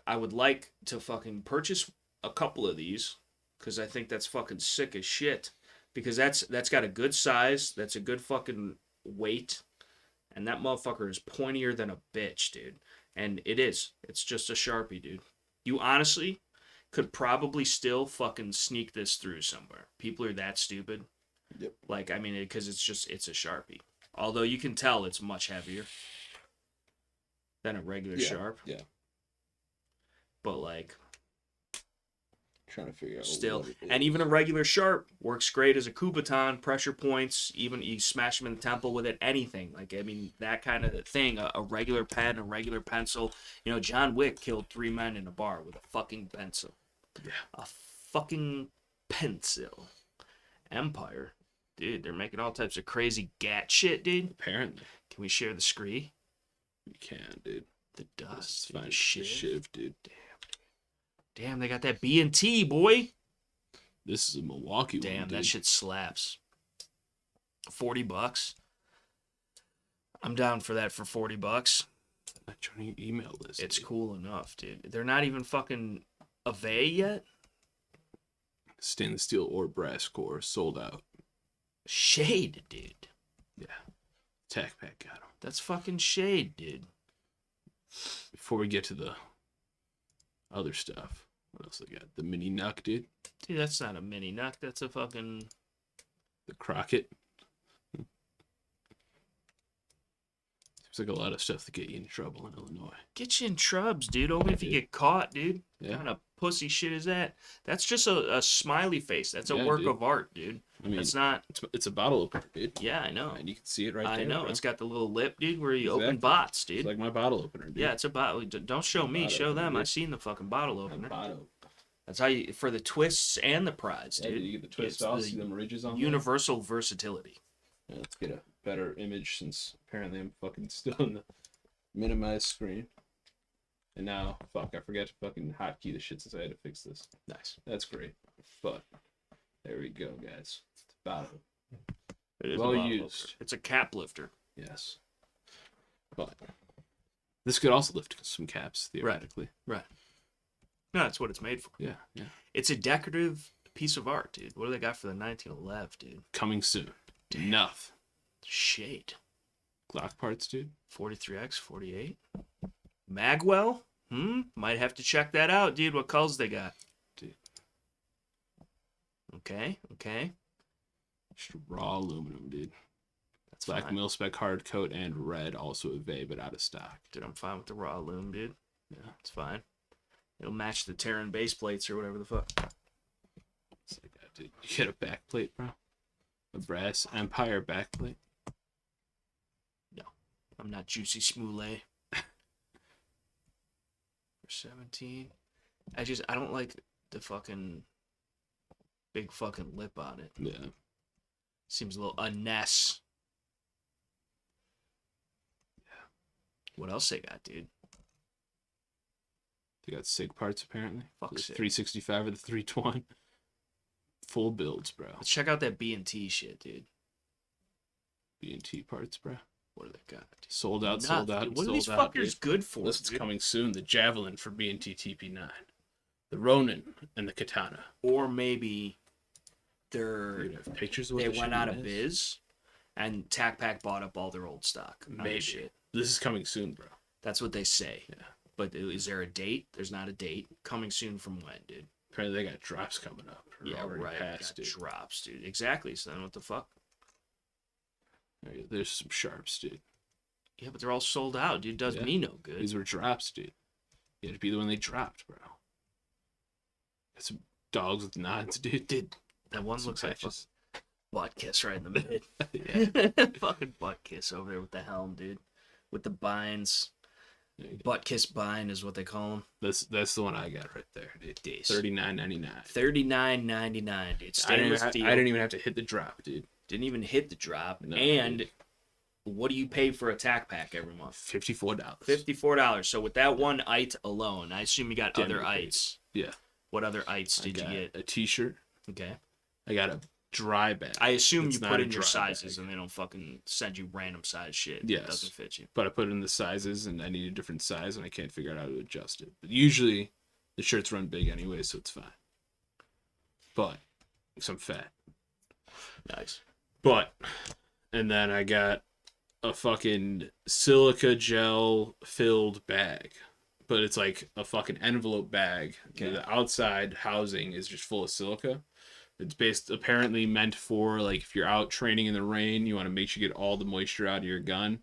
I would like to fucking purchase a couple of these, because I think that's fucking sick as shit, because that's got a good size, that's a good fucking weight, And that motherfucker is pointier than a bitch, dude. And it is. It's just a Sharpie, dude. You honestly could probably still fucking sneak this through somewhere. People are that stupid. Yep. Like, I mean, because it's a Sharpie. Although you can tell it's much heavier than a regular Sharp. Yeah. But, like, trying to figure out still, and even a regular Sharp works great as a Kubotan, pressure points, even you smash them in the temple with it, anything. Like, I mean, that kind of thing, a regular pen, a regular pencil. You know, John Wick killed 3 men in a bar with a fucking pencil. Yeah. A fucking pencil. Empire. Dude, they're making all types of crazy gat shit, dude. Apparently. Can we share the screen? We can, dude. The dust. Dude, the shiv, dude. Damn, they got that B&T, boy. This is a Milwaukee one, damn, dude. that shit slaps. $40. I'm down for that for $40. I'm trying to email this. It's cool enough, dude. They're not even fucking A yet. Stainless steel or brass core sold out. Shade, dude. Yeah. Tac Pack got them. That's fucking shade, dude. Before we get to the other stuff, what else they got? The mini Nuck, dude. Dude, that's not a mini Nuck. That's a fucking... The Crockett. Seems like a lot of stuff to get you in trouble in Illinois. Get you in trubs, dude. Only if you get caught, dude. Yeah. What kind of pussy shit is that? That's just a smiley face. That's a work of art, dude. I mean, it's not... It's a bottle opener, dude. Yeah, I know. And you can see it right there. I know. Bro. It's got the little lip, dude, where you open bots, dude. It's like my bottle opener, dude. Yeah, it's a bottle. Don't show me. Show them. I've seen the fuking bottle opener. Bottle. That's how you... For the twists and the prize, dude. Yeah, you get the twist off. See them ridges on universal versatility. Yeah, let's get a better image since apparently I'm fucking still in the minimized screen. And now, fuck, I forgot to fucking hotkey the shit since I had to fix this. Nice. That's great. But there we go, guys. It's a bottle. It is well a bottle used. Opener. It's a cap lifter. Yes. But this could also lift some caps, theoretically. Right. No, that's what it's made for. Yeah, yeah. It's a decorative piece of art, dude. What do they got for the 1911, dude? Coming soon. Enough. Shade. Glock parts, dude. 43X, 48. Magwell? Might have to check that out, dude. What colors they got? Dude. Okay. Just raw aluminum, dude. That's black fine. mil-spec hard coat and red, also a VA, but out of stock. Dude, I'm fine with the raw aluminum, dude. Yeah. It's fine. It'll match the Terran base plates or whatever the fuck. It's like that, dude. You get a back plate, bro? A brass Empire back plate? No. I'm not Juicy Smollett. For 17. I don't like the fucking big fucking lip on it. Yeah. Seems a little unnecessary. Yeah. What else they got, dude? They got SIG parts, apparently. Fuck the SIG. 365 or the 320. Full builds, bro. Let's check out that B&T shit, dude. B&T parts, bro. What do they got? Dude? Sold out, Dude, what are these sold out, fuckers dude. good for? This is dude? coming soon. The Javelin for B&T TP9. The Ronin and the Katana. Or maybe You'd have pictures of what they the went shit out of is. biz and Tac Pack bought up all their old stock. Maybe. Shit. This is coming soon, bro. That's what they say. Yeah. But is there a date? There's not a date. Coming soon from when, dude? Apparently they got drops coming up. Yeah, already right. passed, Got dude. drops, dude. Exactly. So then what the fuck? There's some sharps, dude. Yeah, but they're all sold out, dude. Does me no good. These were drops, dude. You had to be the one they dropped, bro. Got some dogs with nods, dude. Dude, that one Some looks like patches. butt kiss right in the mid. Yeah. Fucking butt kiss over there with the helm, dude. With the binds. Butt kiss bind is what they call them. That's the one I got right there, dude. $39.99. $39.99, dude. Stainless steel. I didn't even have to hit the drop, dude. Didn't even hit the drop. No, and dude. what do you pay for a Tac Pack every month? $54. $54. So with that one IT alone, I assume you got other ites. Yeah. What other ites did you get? A t-shirt. Okay. I got a dry bag. I assume It's you not put a in your dry sizes bag. and they don't fucking send you random size shit Yes. that doesn't fit you. But I put in the sizes and I need a different size and I can't figure out how to adjust it. But usually the shirts run big anyway, so it's fine. But because I'm fat. Nice. But and then I got a fucking silica gel filled bag, but it's like a fucking envelope bag. Okay. The outside housing is just full of silica. It's apparently meant for, like, if you're out training in the rain, you want to make sure you get all the moisture out of your gun.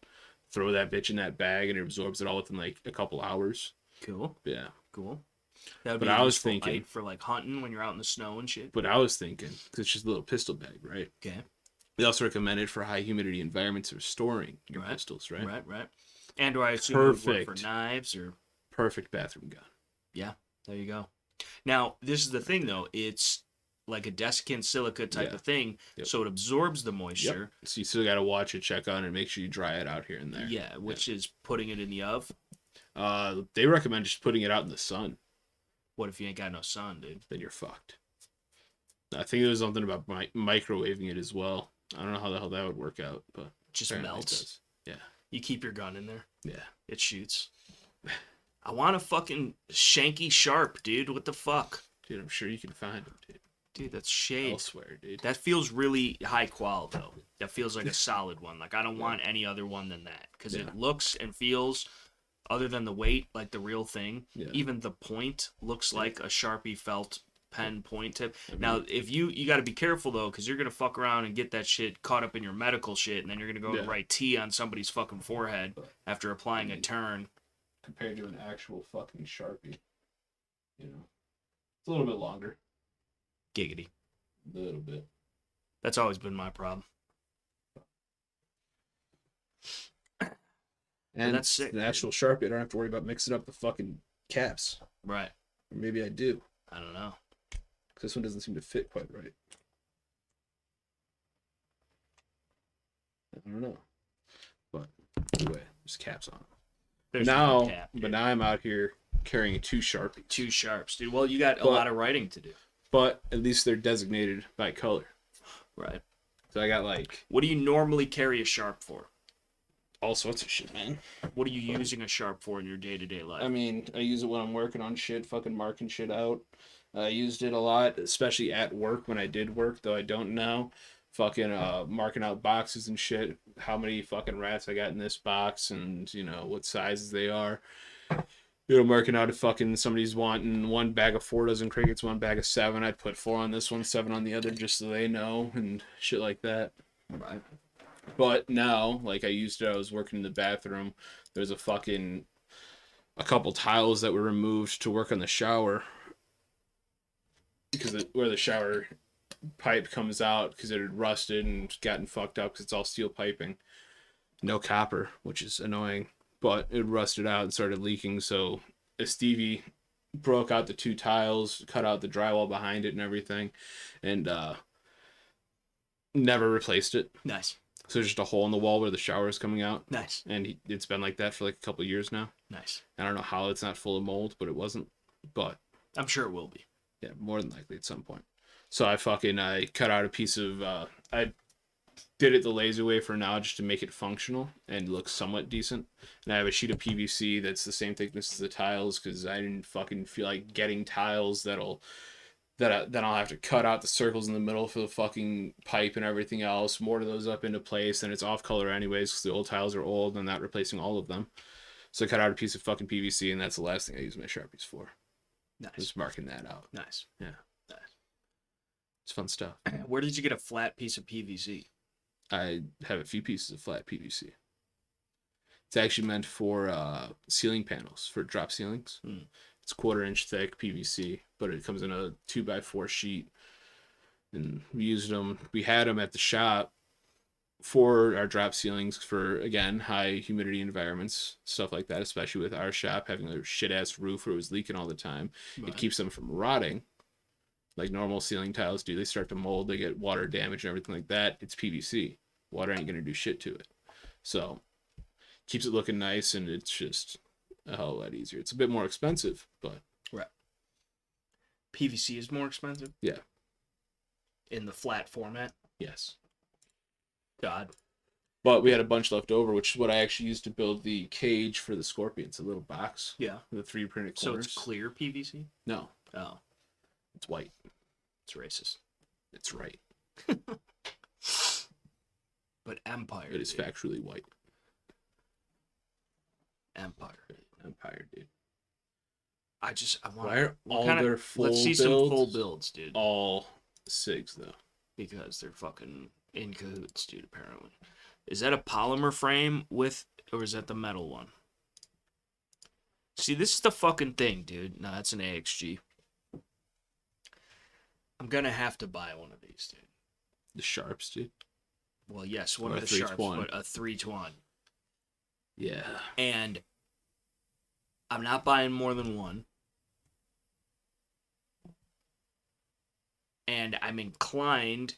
Throw that bitch in that bag and it absorbs it all within like a couple hours. Cool. Yeah. Cool. That would but be I a was useful thinking light for like hunting when you're out in the snow and shit. But I was thinking, because it's just a little pistol bag, right? Okay. They also recommend it for high humidity environments or storing your pistols, right? Right. And do I assume it would work for knives or? Perfect bathroom gun. Yeah, there you go. Now, this is the thing though. It's like a desiccant silica type of thing, so it absorbs the moisture. Yep. So you still got to watch it, check on it, make sure you dry it out here and there. Yeah, which is putting it in the oven. They recommend just putting it out in the sun. What if you ain't got no sun, dude? Then you're fucked. I think there was something about microwaving it as well. I don't know how the hell that would work out, but just melts. Yeah. You keep your gun in there. Yeah. It shoots. I want a fucking shanky sharp, dude. What the fuck? Dude, I'm sure you can find them, dude. Dude, that's shade. Elsewhere, dude. That feels really high qual, though. That feels like a solid one. Like, I don't want any other one than that. Because it looks and feels, other than the weight, like the real thing. Yeah. Even the point looks like a Sharpie felt pen point tip. Now, if you got to be careful, though, because you're going to fuck around and get that shit caught up in your medical shit, and then you're going to go and write T on somebody's fucking forehead after applying a turn. Compared to an actual fucking Sharpie. You know. It's a little bit longer. Giggity. A little bit. That's always been my problem. And that's sick. The actual Sharpie, I don't have to worry about mixing up the fucking caps. Right. Or maybe I do. I don't know. Because this one doesn't seem to fit quite right. I don't know. But anyway, there's caps on. There's now, but now I'm out here carrying 2 Sharpies. 2 sharps, dude. Well, you got a lot of writing to do. But at least they're designated by color. Right. So I got like... What do you normally carry a sharp for? All sorts of shit, man. What are you using a sharp for in your day-to-day life? I mean, I use it when I'm working on shit, fucking marking shit out. I used it a lot, especially at work when I did work, though I don't now. Fucking marking out boxes and shit. How many fucking rats I got in this box and, you know, what sizes they are. You know, marking out if fucking somebody's wanting 1 bag of 4 dozen crickets, 1 bag of 7. I'd put 4 on this one, 7 on the other, just so they know and shit like that. Right. But now, like I used it, I was working in the bathroom. There's a couple tiles that were removed to work on the shower. Because where the shower pipe comes out, because it had rusted and gotten fucked up because it's all steel piping. No copper, which is annoying. But it rusted out and started leaking, so Stevie broke out the 2 tiles, cut out the drywall behind it and everything, and never replaced it. Nice. So there's just a hole in the wall where the shower is coming out. Nice. And it's been like that for like a couple of years now. Nice. I don't know how it's not full of mold, but it wasn't. But I'm sure it will be. Yeah, more than likely at some point. So I cut out a piece of... I did it the lazy way for now just to make it functional and look somewhat decent. And I have a sheet of PVC that's the same thickness as the tiles because I didn't fucking feel like getting tiles then I'll have to cut out the circles in the middle for the fucking pipe and everything else, mortar those up into place, and it's off color anyways because the old tiles are old and I'm not replacing all of them. So I cut out a piece of fucking PVC and that's the last thing I use my Sharpies for. Nice. Just marking that out. Nice. Yeah. Nice. It's fun stuff. Where did you get a flat piece of PVC? I have a few pieces of flat PVC. It's actually meant for ceiling panels, for drop ceilings. It's 1/4-inch thick PVC, but it comes in a 2x4 sheet. And we had them at the shop for our drop ceilings for, again, high humidity environments, stuff like that, especially with our shop having a shit-ass roof where it was leaking all the time. Right. It keeps them from rotting. Like normal ceiling tiles do. They start to mold, they get water damage and everything like that. It's PVC. Water ain't going to do shit to it. So, keeps it looking nice, and it's just a hell of a lot easier. It's a bit more expensive, but... Right. PVC is more expensive? Yeah. In the flat format? Yes. God. But we had a bunch left over, which is what I actually used to build the cage for the scorpions, a little box. Yeah. With the 3D printed corners. So it's clear PVC? No. Oh. It's white. It's racist. It's right. But Empire. It is factually white. Empire, dude. I want. Why are all their full let's see builds, some full builds, dude. All SIGs though. Because they're fucking in cahoots, dude. Apparently, is that a polymer frame or is that the metal one? See, this is the fucking thing, dude. No, that's an AXG. I'm gonna have to buy one of these, dude. The Sharps, dude. Well, yes, one of the Sharps, but a 3-1. Yeah. And I'm not buying more than one. And I'm inclined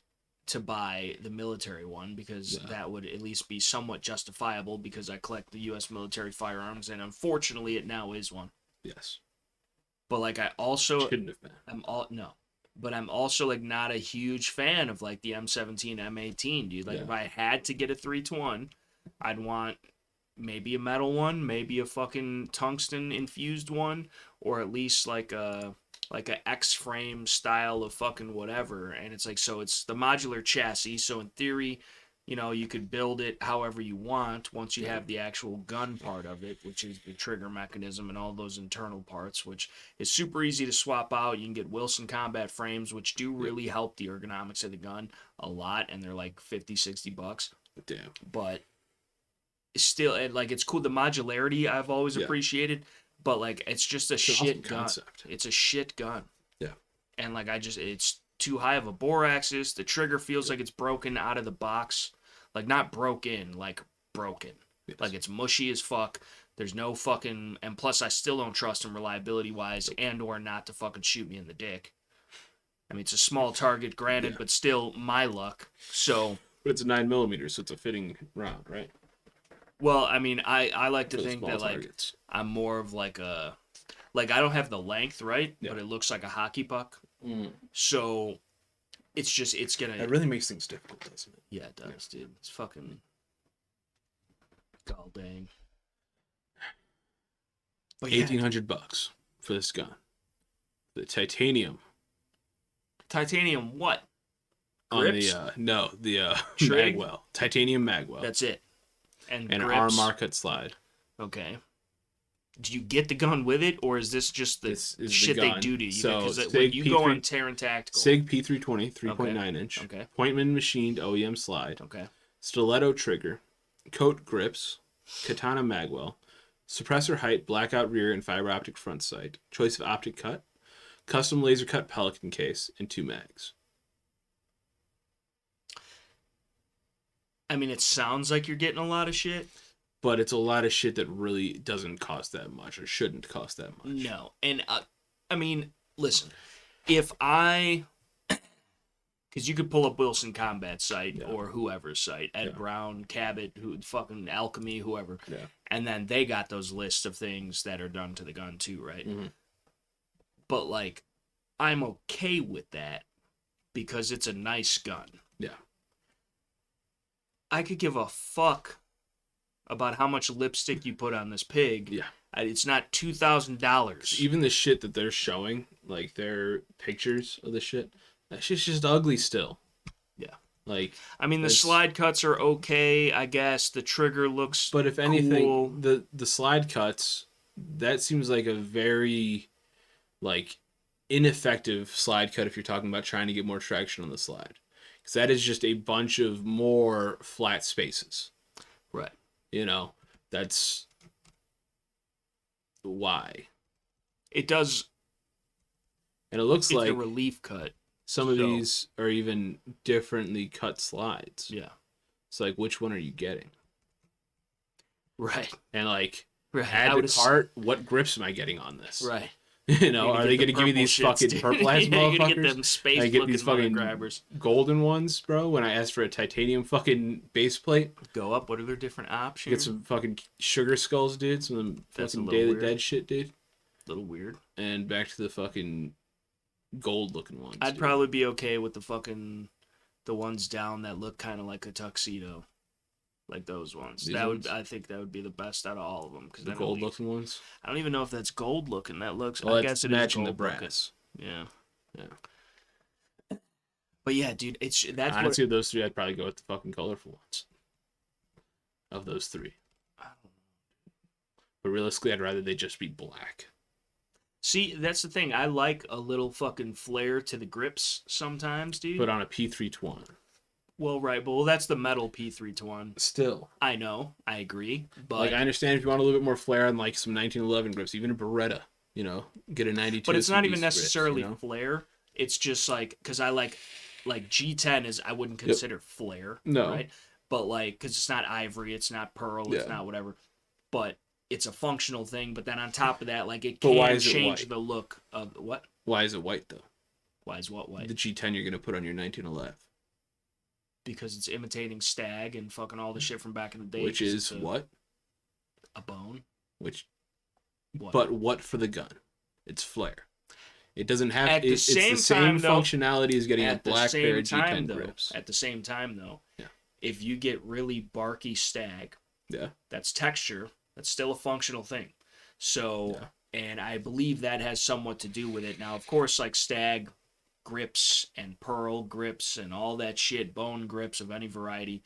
to buy the military one because that would at least be somewhat justifiable because I collect the U.S. military firearms, and unfortunately, it now is one. Yes. But like, I also shouldn't have been. But I'm also like not a huge fan of like the M17, M18, dude. Like if I had to get a 3-1, I'd want maybe a metal one, maybe a fucking tungsten infused one, or at least like a X-frame style of fucking whatever. And it's like, so it's the modular chassis. So in theory, you know, you could build it however you want once you have the actual gun part of it, which is the trigger mechanism and all those internal parts, which is super easy to swap out. You can get Wilson combat frames, which do really help the ergonomics of the gun a lot, and they're like $50-$60. Damn. But still, like, it's cool. The modularity I've always appreciated, but like, it's just a shit gun. Concept. It's a shit gun. Yeah. And like, it's too high of a bore axis. The trigger feels like it's broken out of the box. Like, not broken, like broken. Yes. Like, it's mushy as fuck. There's no fucking... And plus, I still don't trust him reliability-wise and or not to fucking shoot me in the dick. I mean, it's a small target, granted, but still my luck. So... But it's a 9mm, so it's a fitting round, right? Well, I mean, I like to think that, targets. Like, I'm more of like a... Like, I don't have the length, right? Yeah. But it looks like a hockey puck. Mm. So... It's gonna... It really makes things difficult, doesn't it? Yeah, it does, dude. It's fucking... God dang. But $1,800 for this gun. The titanium. Titanium what? Grips? On the magwell. Titanium magwell. That's it. And an arm market slide. Okay. Do you get the gun with it, or is this just the shit they do to you? So, when you go on Terran Tactical. SIG P320, 3.9 inch. Okay. Pointman machined OEM slide. Okay. Stiletto trigger. Coat grips. Katana magwell. Suppressor height, blackout rear, and fiber optic front sight. Choice of optic cut. Custom laser cut Pelican case, and 2 mags. I mean, it sounds like you're getting a lot of shit. But it's a lot of shit that really doesn't cost that much or shouldn't cost that much. No. And, I mean, listen. If I... Because you could pull up Wilson Combat site or whoever's site. Ed Brown, Cabot, fucking Alchemy, whoever. Yeah. And then they got those lists of things that are done to the gun too, right? Mm-hmm. But, like, I'm okay with that because it's a nice gun. Yeah. I could give a fuck about how much lipstick you put on this pig. Yeah. It's not $2,000. Even the shit that they're showing, like their pictures of the shit, that shit's just ugly still. Yeah. Like, I mean, the slide cuts are okay, I guess. The trigger looks But if anything, the slide cuts, that seems like a very, like, ineffective slide cut if you're talking about trying to get more traction on the slide. Because that is just a bunch of more flat spaces. Right. You know, that's why. It does. And it looks like a relief cut. Some of these are even differently cut slides. Yeah. It's like, which one are you getting? Right. And like, add to cart, what grips am I getting on this? Right. You know, are they going to give me these fucking purple ass motherfuckers? Get them space I get these fucking grabbers. Golden ones, bro. When I asked for a titanium fucking base plate, go up. What are their different options? Get some fucking sugar skulls, dude. Some of them fucking Day of the Dead shit, dude. A little weird. And back to the fucking gold looking ones. I'd probably be okay with the ones down that look kind of like a tuxedo. Like those ones. I think that would be the best out of all of them. The gold looking ones? I don't even know if that's gold looking. That looks, well, I guess it is matching gold the brass. Looking. Yeah. Yeah. But yeah, dude, that's honestly, of those three, I'd probably go with the fucking colorful ones. Of those three. I don't know. But realistically, I'd rather they just be black. See, that's the thing. I like a little fucking flair to the grips sometimes, dude. But on a P320. Well, right, but that's the metal P320. Still. I know, I agree, but... Like, I understand if you want a little bit more flair on, like, some 1911 grips, even a Beretta, you know, get a 92. But it's not even necessarily grips, flair. It's just, like, because I like G10 is, I wouldn't consider flair, no. right? But, like, because it's not ivory, it's not pearl, it's not whatever. But it's a functional thing, but then on top of that, like, it can change the look of... What? Why is it white, though? Why is what white? The G10 you're going to put on your 1911. Because it's imitating stag and fucking all the shit from back in the day. Which is what? A bone. Which. What? But what for the gun? It's flare. It doesn't have. It's the same functionality as getting a black pair of G10 grips. At the same time, though, if you get really barky stag, that's texture. That's still a functional thing. So, and I believe that has somewhat to do with it. Now, of course, like stag grips and pearl grips and all that shit, bone grips of any variety.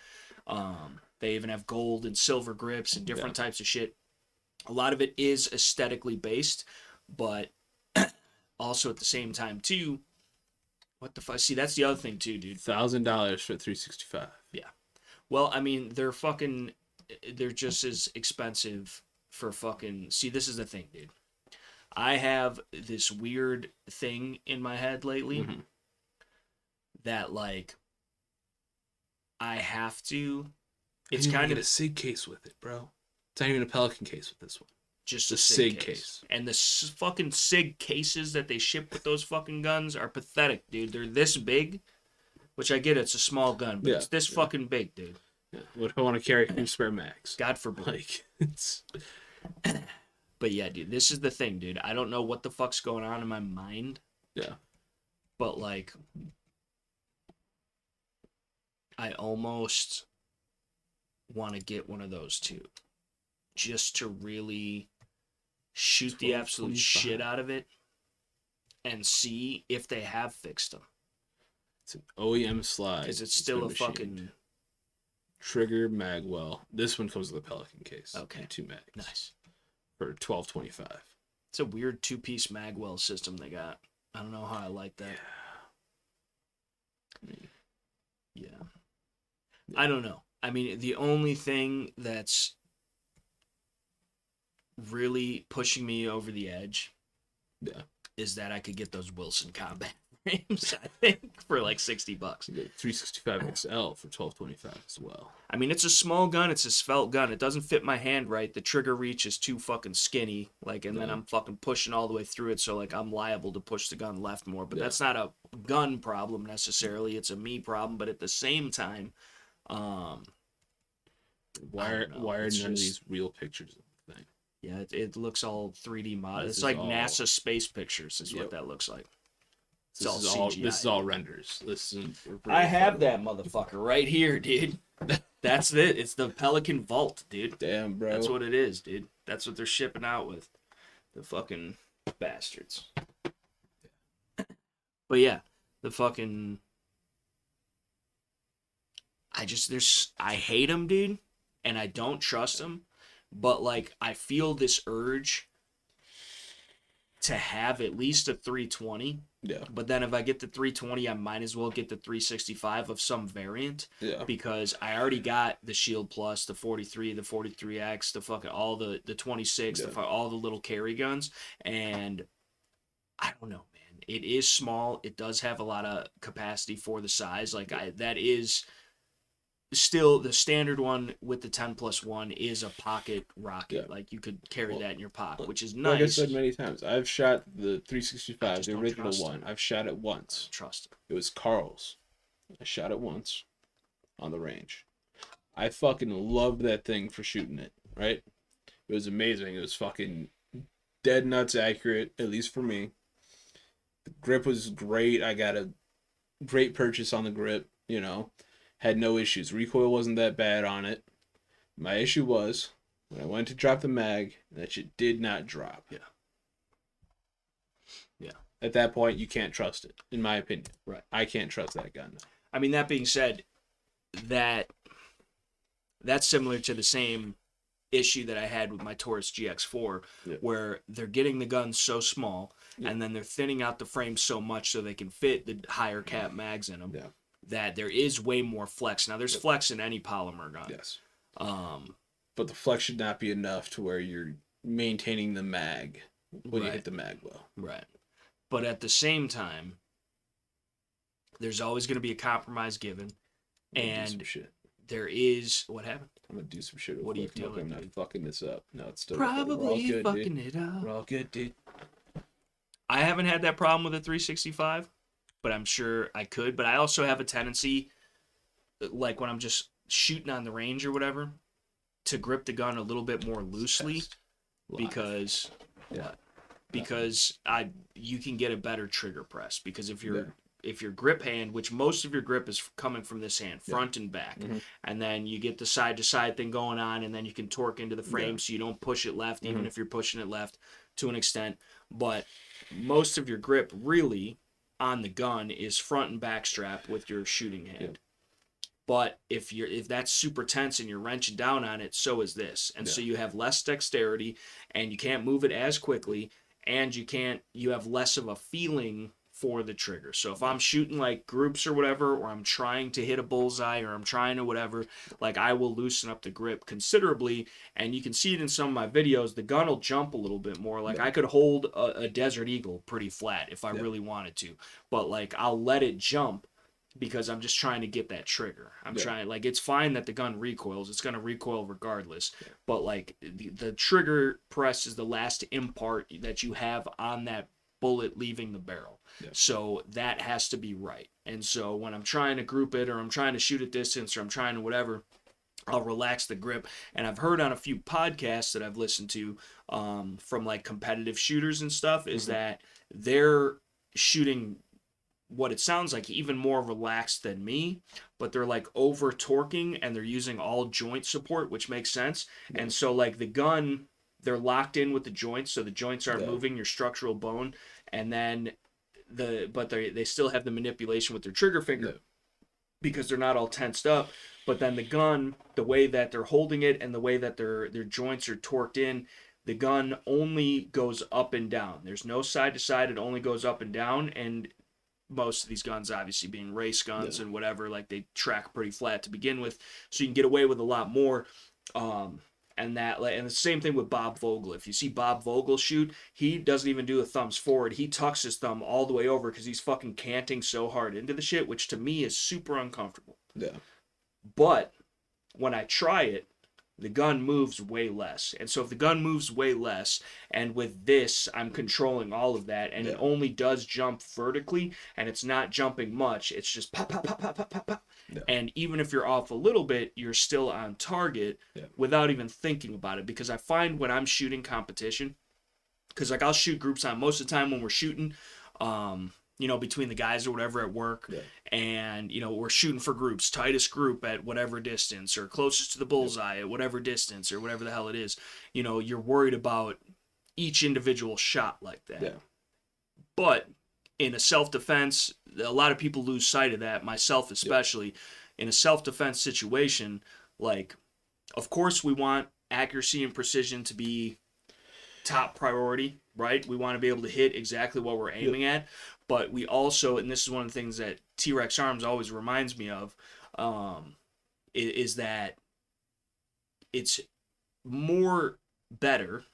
They even have gold and silver grips and different types of shit. A lot of it is aesthetically based, but also at the same time too, what the fuck? See, that's the other thing too, dude. $1,000 for 365. Yeah. Well, I mean, they're just as expensive for fucking. See, this is the thing, dude. I have this weird thing in my head lately that, like, I have to. It's kind of a SIG case with it, bro. It's not even a Pelican case with this one. Just a SIG case. And the fucking SIG cases that they ship with those fucking guns are pathetic, dude. They're this big, which I get it's a small gun, but it's this fucking big, dude. Yeah. What if I want to carry 2 spare mags? God forbid. Like, it's... But yeah, dude, this is the thing, dude. I don't know what the fuck's going on in my mind. Yeah. But, like, I almost want to get one of those too. Just to really shoot the absolute shit out of it and see if they have fixed them. It's an OEM slide. Because it's still a fucking... Trigger Magwell. This one comes with a Pelican case. Okay. 2 mags. Nice. For $1,225. It's a weird 2-piece Magwell system they got. I don't know how I like that. Yeah. I don't know. I mean, the only thing that's really pushing me over the edge is that I could get those Wilson combat frames, I think, for like $60. You get 365 XL for $1,225 as well. I mean, it's a small gun. It's a svelte gun. It doesn't fit my hand right. The trigger reach is too fucking skinny. Like, and then I'm fucking pushing all the way through it. So, like, I'm liable to push the gun left more. But that's not a gun problem necessarily. It's a me problem. But at the same time, why are none of these real pictures of the thing? Yeah, it looks all 3D model. It's like NASA space pictures is what that looks like. This is all renders. I have that motherfucker right here, dude. That's it. It's the Pelican Vault, dude. Damn, bro. That's what it is, dude. That's what they're shipping out with. The fucking bastards. But yeah, the fucking... I hate them, dude. And I don't trust them. But, like, I feel this urge to have at least a 320. Yeah. But then if I get the 320, I might as well get the 365 of some variant. Yeah. Because I already got the Shield Plus, the 43, the 43X, the fucking all the 26, all the little carry guns. And I don't know, man. It is small. It does have a lot of capacity for the size. Like that is still the standard one with the 10+1 is a pocket rocket. Like you could carry that in your pocket, which is nice. Like I said many times, I've shot the 365, the original one. I've shot it once. Trust it. It was Carl's. I shot it once on the range. I fucking loved that thing for shooting it, right? It was amazing. It was fucking dead nuts accurate, at least for me. The grip was great. I got a great purchase on the grip, you know. Had no issues. Recoil wasn't that bad on it. My issue was when I went to drop the mag, that shit did not drop. Yeah. At that point, you can't trust it, in my opinion. Right. I can't trust that gun. I mean, that being said, that's similar to the same issue that I had with my Taurus GX4, where they're getting the guns so small, and then they're thinning out the frame so much so they can fit the higher cap mags in them, that there is way more flex. Now, there's flex in any polymer gun. Yes. But the flex should not be enough to where you're maintaining the mag when you hit the mag well. Right. But at the same time, there's always going to be a compromise given. And there is... What happened? I'm going to do some shit. What are you doing? I'm not fucking this up. No, it's still probably good, fucking it up. We're all good, dude. I haven't had that problem with a 365, but I'm sure I could. But I also have a tendency, like when I'm just shooting on the range or whatever, to grip the gun a little bit more loosely because you can get a better trigger press, because if your grip hand, which most of your grip is coming from this hand, front and back, and then you get the side to side thing going on, and then you can torque into the frame so you don't push it left, even if you're pushing it left to an extent. But most of your grip really on the gun is front and back strap with your shooting hand. But if that's super tense and you're wrenching down on it, so is this. And so you have less dexterity, and you can't move it as quickly, and you have less of a feeling for the trigger. So if I'm shooting like groups or whatever, or I'm trying to hit a bullseye, or I'm trying to whatever, like I will loosen up the grip considerably. And you can see it in some of my videos, the gun will jump a little bit more. Like I could hold a Desert Eagle pretty flat if I really wanted to, but like I'll let it jump, because I'm just trying to get that trigger. I'm trying, like, it's fine that the gun recoils. It's going to recoil regardless. But, like, the trigger press is the last impart that you have on that bullet leaving the barrel. So that has to be right. And so when I'm trying to group it, or I'm trying to shoot at distance, or I'm trying to whatever, I'll relax the grip. And I've heard on a few podcasts that I've listened to from, like, competitive shooters and stuff, is that they're shooting what it sounds like even more relaxed than me, but they're like over torquing, and they're using all joint support, which makes sense. And so like the gun, they're locked in with the joints, so the joints aren't moving, your structural bone, and then but they still have the manipulation with their trigger finger because they're not all tensed up. But then the gun, the way that they're holding it and the way that their joints are torqued in, the gun only goes up and down. There's no side to side, it only goes up and down. And most of these guns obviously being race guns and whatever, like they track pretty flat to begin with, so you can get away with a lot more. And the same thing with Bob Vogel. If you see Bob Vogel shoot, he doesn't even do the thumbs forward. He tucks his thumb all the way over because he's fucking canting so hard into the shit, which to me is super uncomfortable. But when I try it, the gun moves way less. And so if the gun moves way less, and with this, I'm controlling all of that, and it only does jump vertically, and it's not jumping much, it's just pop, pop, pop, pop, pop, pop, pop. And even if you're off a little bit, you're still on target without even thinking about it. Because I find when I'm shooting competition, because like I'll shoot groups on most of the time when we're shooting, you know, between the guys or whatever at work, and, you know, we're shooting for groups, tightest group at whatever distance, or closest to the bullseye at whatever distance, or whatever the hell it is. You know, you're worried about each individual shot like that. But in a self-defense, a lot of people lose sight of that, myself especially. In a self-defense situation, like, of course we want accuracy and precision to be top priority, right? We want to be able to hit exactly what we're aiming at. But we also, and this is one of the things that T-Rex Arms always reminds me of, is that it's more better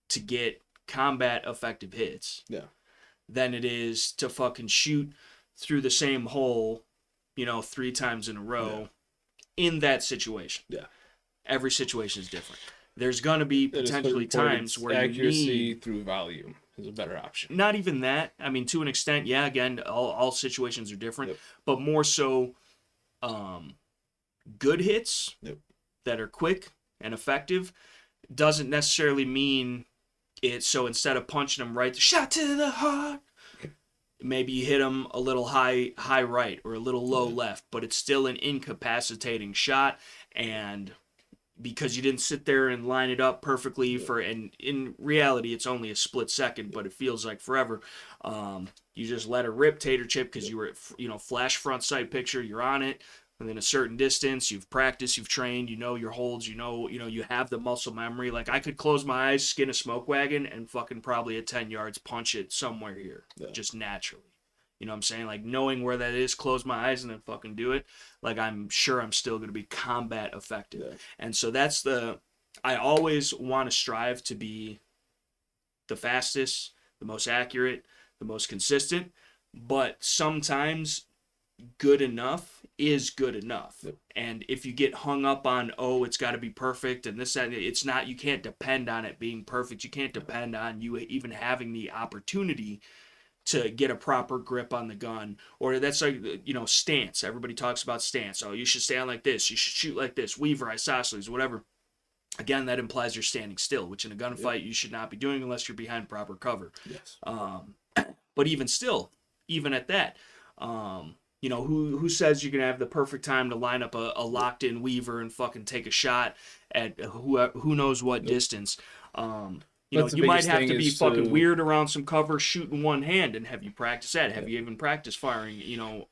to get combat effective hits than it is to fucking shoot through the same hole, you know, 3 times in a row in that situation. Every situation is different. There's going to be potentially times where accuracy through volume is a better option. Not even that. I mean, to an extent, yeah, again, all situations are different, but more so good hits that are quick and effective doesn't necessarily mean it. So instead of punching them right, shot to the heart, maybe you hit them a little high right or a little low left, but it's still an incapacitating shot. And because you didn't sit there and line it up perfectly and in reality it's only a split second, but it feels like forever. You just let her rip, tater chip, because you were, you know, flash front sight picture, you're on it, within a certain distance. You've practiced, you've trained, you know your holds, you have the muscle memory. Like I could close my eyes, skin a smoke wagon, and fucking probably at 10 yards punch it somewhere here, just naturally. You know what I'm saying? Like knowing where that is, close my eyes and then fucking do it. Like I'm sure I'm still going to be combat effective. Yeah. And so I always want to strive to be the fastest, the most accurate, the most consistent. But sometimes good enough is good enough. Yep. And if you get hung up on, it's got to be perfect and this, that, it's not, you can't depend on it being perfect. You can't depend on you even having the opportunity to get a proper grip on the gun. Or that's like, stance. Everybody talks about stance. Oh, you should stand like this. You should shoot like this. Weaver, isosceles, whatever. Again, that implies you're standing still, which in a gunfight you should not be doing unless you're behind proper cover. Yes. But even still, even at that, who says you're going to have the perfect time to line up a locked-in Weaver and fucking take a shot at who knows what distance? You might have to be fucking weird around some cover shooting one hand, and have you practiced that? Have you even practiced firing,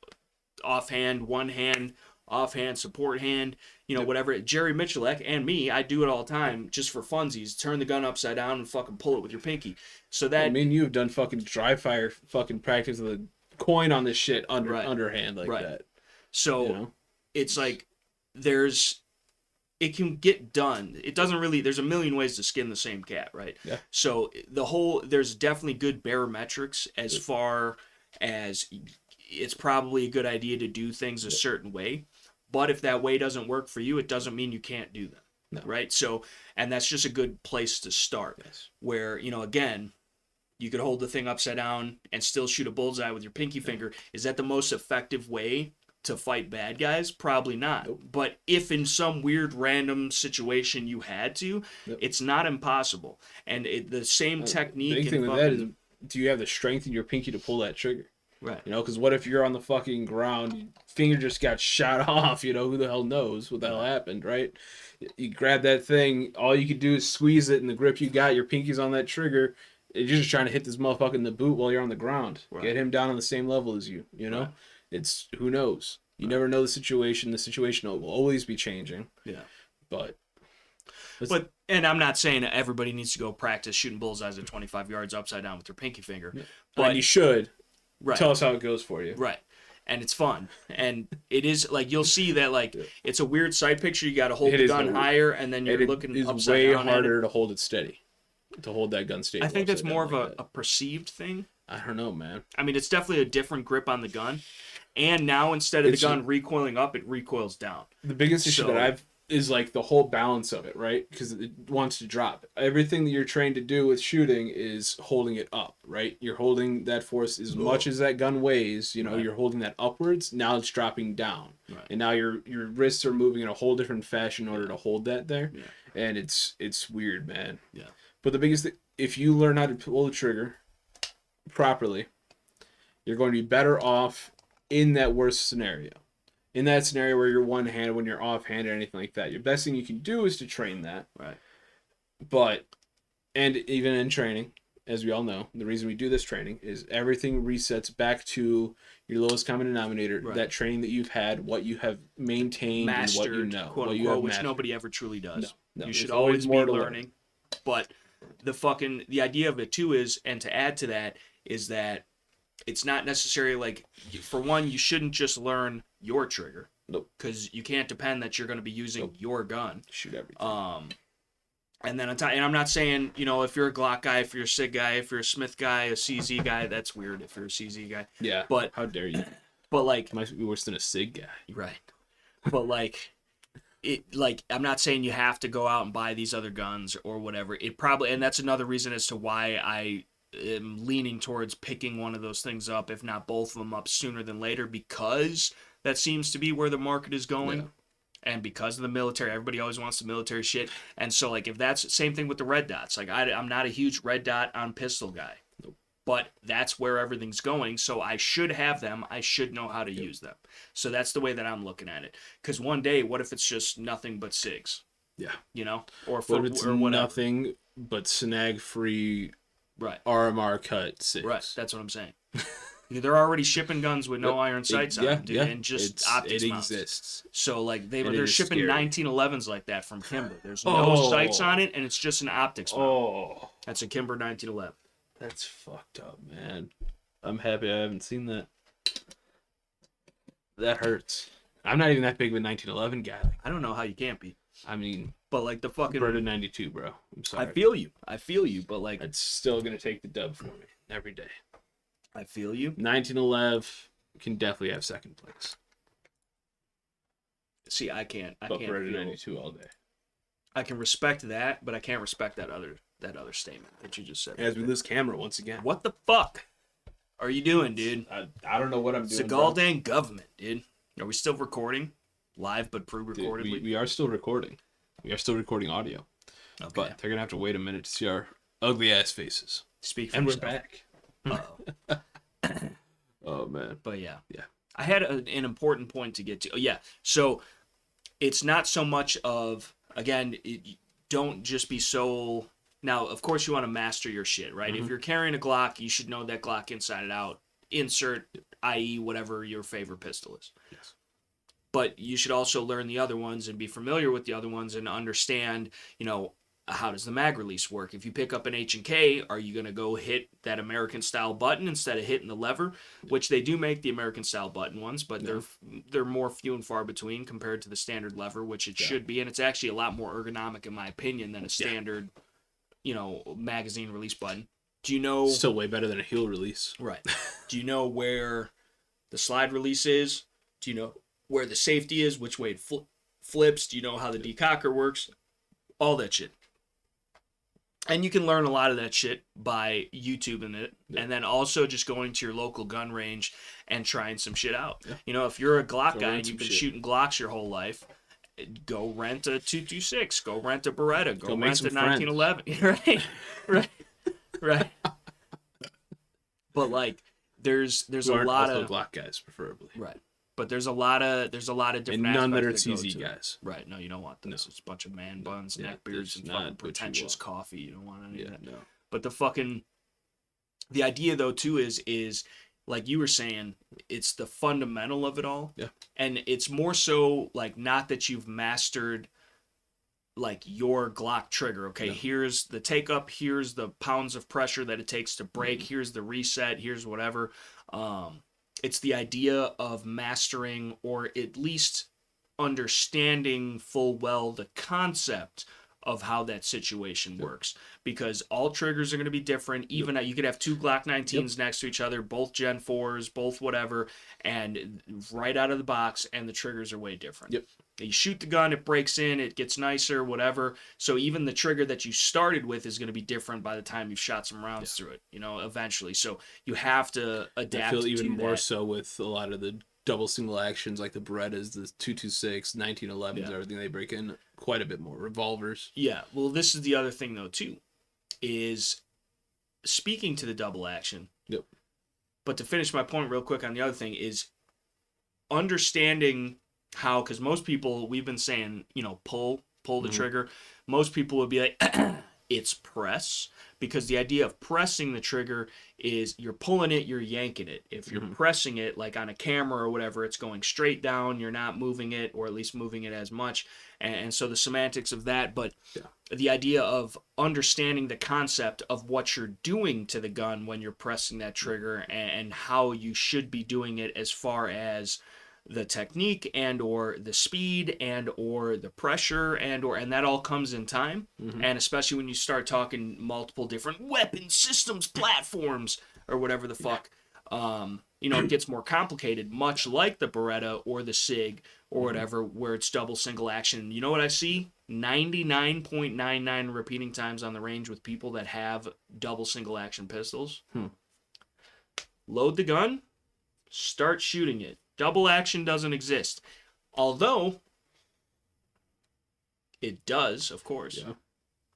offhand, one hand, offhand, support hand, whatever. Jerry Mitchellek and me, I do it all the time just for funsies. Turn the gun upside down and fucking pull it with your pinky. So that... me and you have done fucking dry fire fucking practice with a coin on this shit underhand like that. So it's like it can get done. It doesn't really, there's a million ways to skin the same cat, right? Yeah. So there's definitely good barometrics as far as it's probably a good idea to do things a certain way. But if that way doesn't work for you, it doesn't mean you can't do them. No. Right? So, and that's just a good place to start. Yes. Where, again, you could hold the thing upside down and still shoot a bullseye with your pinky finger. Is that the most effective way to fight bad guys? Probably not. Nope. But if in some weird random situation you had to, it's not impossible. And the same technique. The big thing with that is, do you have the strength in your pinky to pull that trigger? Right. Because what if you're on the fucking ground, your finger just got shot off, who the hell knows what the hell happened, right? You grab that thing, all you could do is squeeze it, and the grip you got, your pinky's on that trigger. You're just trying to hit this motherfucker in the boot while you're on the ground. Right. Get him down on the same level as you, Right. It's, who knows? You never know the situation. The situation will always be changing. Yeah. But and I'm not saying that everybody needs to go practice shooting bullseyes at 25 yards upside down with their pinky finger. Yeah. But you should. Right. Tell us how it goes for you. Right. And it's fun. And it is, like, you'll see that, it's a weird sight picture. You got to hold the gun higher, and then you're looking upside down. It's way harder to hold it steady. To hold that gun steady. I think that's more of a perceived thing. I don't know, man. I mean, it's definitely a different grip on the gun. And now, instead of the gun recoiling up, it recoils down. The biggest issue that is the whole balance of it, right? Because it wants to drop. Everything that you're trained to do with shooting is holding it up, right? You're holding that force as much as that gun weighs. You're holding that upwards. Now it's dropping down, and now your wrists are moving in a whole different fashion in order to hold that there. Yeah. And it's weird, man. Yeah. But the biggest thing, if you learn how to pull the trigger properly, you're going to be better off in that worst scenario. In that scenario where you're one-handed, when you're off-handed, or anything like that. Your best thing you can do is to train that. Right. But, and even in training, as we all know, the reason we do this training is everything resets back to your lowest common denominator, that training that you've had, what you have maintained, mastered, and what you know. Quote unquote, which nobody ever truly does. No, you should always be learning. But the idea of it too is, and to add to that, is that it's not necessarily for one, you shouldn't just learn your trigger. Nope. Because you can't depend that you're going to be using your gun. Shoot everything. And then and I'm not saying, if you're a Glock guy, if you're a SIG guy, if you're a Smith guy, a CZ guy, that's weird if you're a CZ guy. Yeah. But how dare you? But might be worse than a SIG guy. Right. But I'm not saying you have to go out and buy these other guns or whatever. It probably, and that's another reason as to why I am leaning towards picking one of those things up, if not both of them up sooner than later, because that seems to be where the market is going. Yeah. And because of the military, everybody always wants the military shit. And so, if that's same thing with the red dots. I'm not a huge red dot on pistol guy. Nope. But that's where everything's going. So I should have them. I should know how to use them. So that's the way that I'm looking at it. Because one day, what if it's just nothing but SIGs? Yeah. Or what if it's nothing but snag-free RMR cut SIGs? Right. That's what I'm saying. They're already shipping guns with no iron sights on them, dude, and just optics mounts. Exists. So like they're shipping 1911s like that from Kimber. There's no sights on it, and it's just an optics mount. That's a Kimber 1911. That's fucked up, man. I'm happy I haven't seen that. That hurts. I'm not even that big of a 1911 guy. I don't know how you can't be. I mean, but like the fucking Berta 92, bro. I'm sorry. I feel you, but like it's still gonna take the dub for me every day. I feel you. 1911 can definitely have second place. See, I can't. But Berta 92 all day. I can respect that, but I can't respect that other statement that you just said. As we lose camera once again. What the fuck are you doing, dude? I don't know what I'm doing. It's a goddamn government, dude. Are we still recording? Live but pre-recordedly? We are still recording. We are still recording audio. Okay. But they're going to have to wait a minute to see our ugly-ass faces. Speak for and yourself. We're back. Uh-oh. Oh, man. But yeah. I had an important point to get to. Oh, yeah. So it's not so much of, again, don't just be so... Now, of course, you want to master your shit, right? Mm-hmm. If you're carrying a Glock, you should know that Glock inside and out. Insert, i.e., whatever your favorite pistol is. Yes. But you should also learn the other ones and be familiar with the other ones and understand, how does the mag release work? If you pick up an H&K, are you going to go hit that American-style button instead of hitting the lever? Which they do make the American-style button ones, but they're more few and far between compared to the standard lever, which it should be. And it's actually a lot more ergonomic, in my opinion, than a standard, magazine release button. Do you know... Still way better than a heel release. Right. Do you know where the slide release is? Do you know where the safety is? Which way it flips? Do you know how the decocker works? All that shit. And you can learn a lot of that shit by YouTubing it. Yeah. And then also just going to your local gun range and trying some shit out. Yeah. If you're a Glock guy and you've been shooting Glocks your whole life, go rent a 226. Go rent a Beretta. Go rent a 1911. Right. But like, there's a lot of Glock guys, preferably. Right. But there's a lot of different and none that are TZ guys. Right. No, you don't want this. No. It's a bunch of man buns, neck beards, and fucking pretentious coffee. You don't want any of that. No. But the idea though too is like you were saying, it's the fundamental of it all. Yeah. And it's more so like not that you've mastered like your Glock trigger. Okay, here's the take up, here's the pounds of pressure that it takes to break, here's the reset, here's whatever. It's the idea of mastering or at least understanding full well the concept of how that situation works, because all triggers are going to be different. Even you could have two Glock 19s next to each other, both Gen 4s, both whatever, and right out of the box, and the triggers are way different. You shoot the gun, it breaks in, it gets nicer, whatever. So even the trigger that you started with is going to be different by the time you've shot some rounds through it, eventually. So you have to adapt. I feel even more so with a lot of the double single actions like the Berettas, the 226, 1911s, everything they break in quite a bit more. Revolvers. Yeah. Well, this is the other thing though too, is speaking to the double action. Yep. But to finish my point real quick on the other thing is understanding how, because most people, we've been saying, pull the trigger. Most people would be like, it's press, because the idea of pressing the trigger is you're pulling it, you're yanking it. If you're pressing it, like on a camera or whatever, it's going straight down, you're not moving it, or at least moving it as much. And so the semantics of that, but the idea of understanding the concept of what you're doing to the gun when you're pressing that trigger and how you should be doing it as far as the technique and or the speed and or the pressure and that all comes in time. And especially when you start talking multiple different weapon systems, platforms, or whatever the fuck, it gets more complicated, much like the Beretta or the SIG or whatever, where it's double single action. You know what I see? 99.99 repeating times on the range with people that have double single action pistols. Load the gun, start shooting it. Double action doesn't exist. Although, it does, of course. Yeah.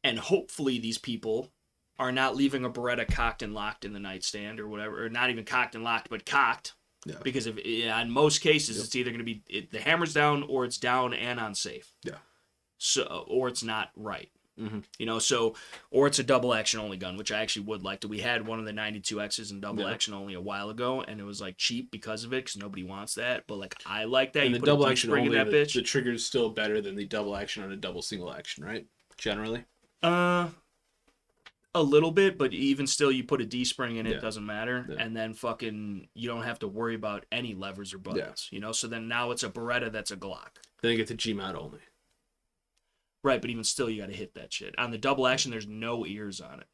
And hopefully these people are not leaving a Beretta cocked and locked in the nightstand or whatever. Or not even cocked and locked, but cocked. Yeah. Because in most cases, it's either going to be the hammer's down or it's down and unsafe. Yeah. So, or it's not right. You know, so, or it's a double action only gun, which I actually would like to. We had one of the 92Xs in double action only a while ago, and it was like cheap because of it, because nobody wants that. But like, I like that. And you the put double a action spring only, in that bitch. The trigger is still better than the double action on a double single action, right? Generally. A little bit, but even still, you put a D spring in it, doesn't matter. And then fucking, you don't have to worry about any levers or buttons, you know? So then now it's a Beretta that's a Glock. Then you get the G.O.A only. Right, but even still, you got to hit that shit. On the double action, there's no ears on it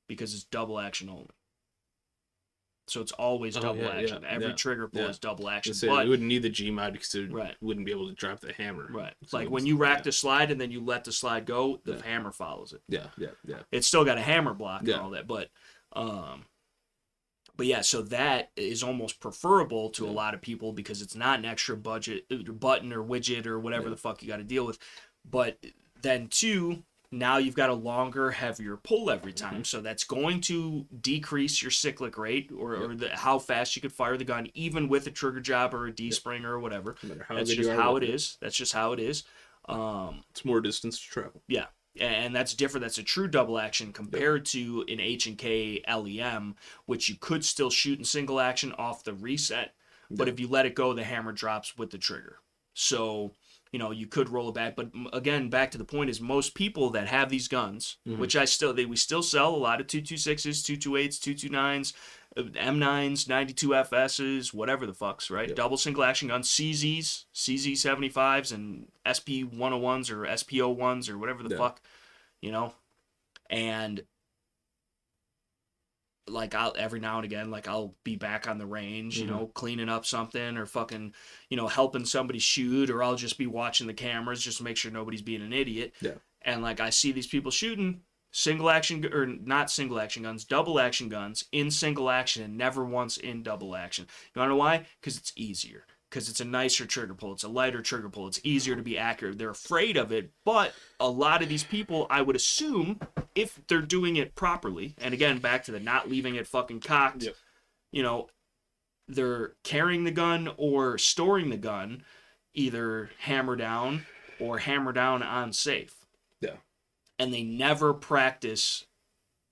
because it's double action only. So it's always double action. Every trigger pull is double action. But we wouldn't need the G.O.A because it right. wouldn't be able to drop the hammer. Right. So like when you rack the slide and then you let the slide go, the hammer follows it. Yeah. It's still got a hammer block and all that, but yeah, so that is almost preferable to a lot of people because it's not an extra budget button or widget or whatever the fuck you got to deal with. But then too, now you've got a longer, heavier pull every time. So that's going to decrease your cyclic rate or how fast you could fire the gun, even with a trigger job or a D-spring or whatever. No matter how that's just how it is. That's just how it is. It's more distance to travel. Yeah. And that's different. That's a true double action compared to an H&K LEM, which you could still shoot in single action off the reset. But if you let it go, the hammer drops with the trigger. So, you know, you could roll it back. But again, back to the point is most people that have these guns, which we still sell a lot of 226s, 228s, 229s, M9s, 92FSs, whatever the fucks, right? Double single action guns, CZs, CZ75s, and SP101s or SP01s or whatever the fuck, you know? And like every now and again, like I'll be back on the range, you know, cleaning up something or fucking, you know, helping somebody shoot, or I'll just be watching the cameras just to make sure nobody's being an idiot. Yeah. And like I see these people shooting single action or not single action guns, double action guns in single action and never once in double action. You wanna know why? Because it's easier. Because it's a nicer trigger pull. It's a lighter trigger pull. It's easier to be accurate. They're afraid of it, but a lot of these people, I would assume, if they're doing it properly, and again, back to the not leaving it fucking cocked, you know, they're carrying the gun or storing the gun, either hammer down or hammer down on safe. Yeah. And they never practice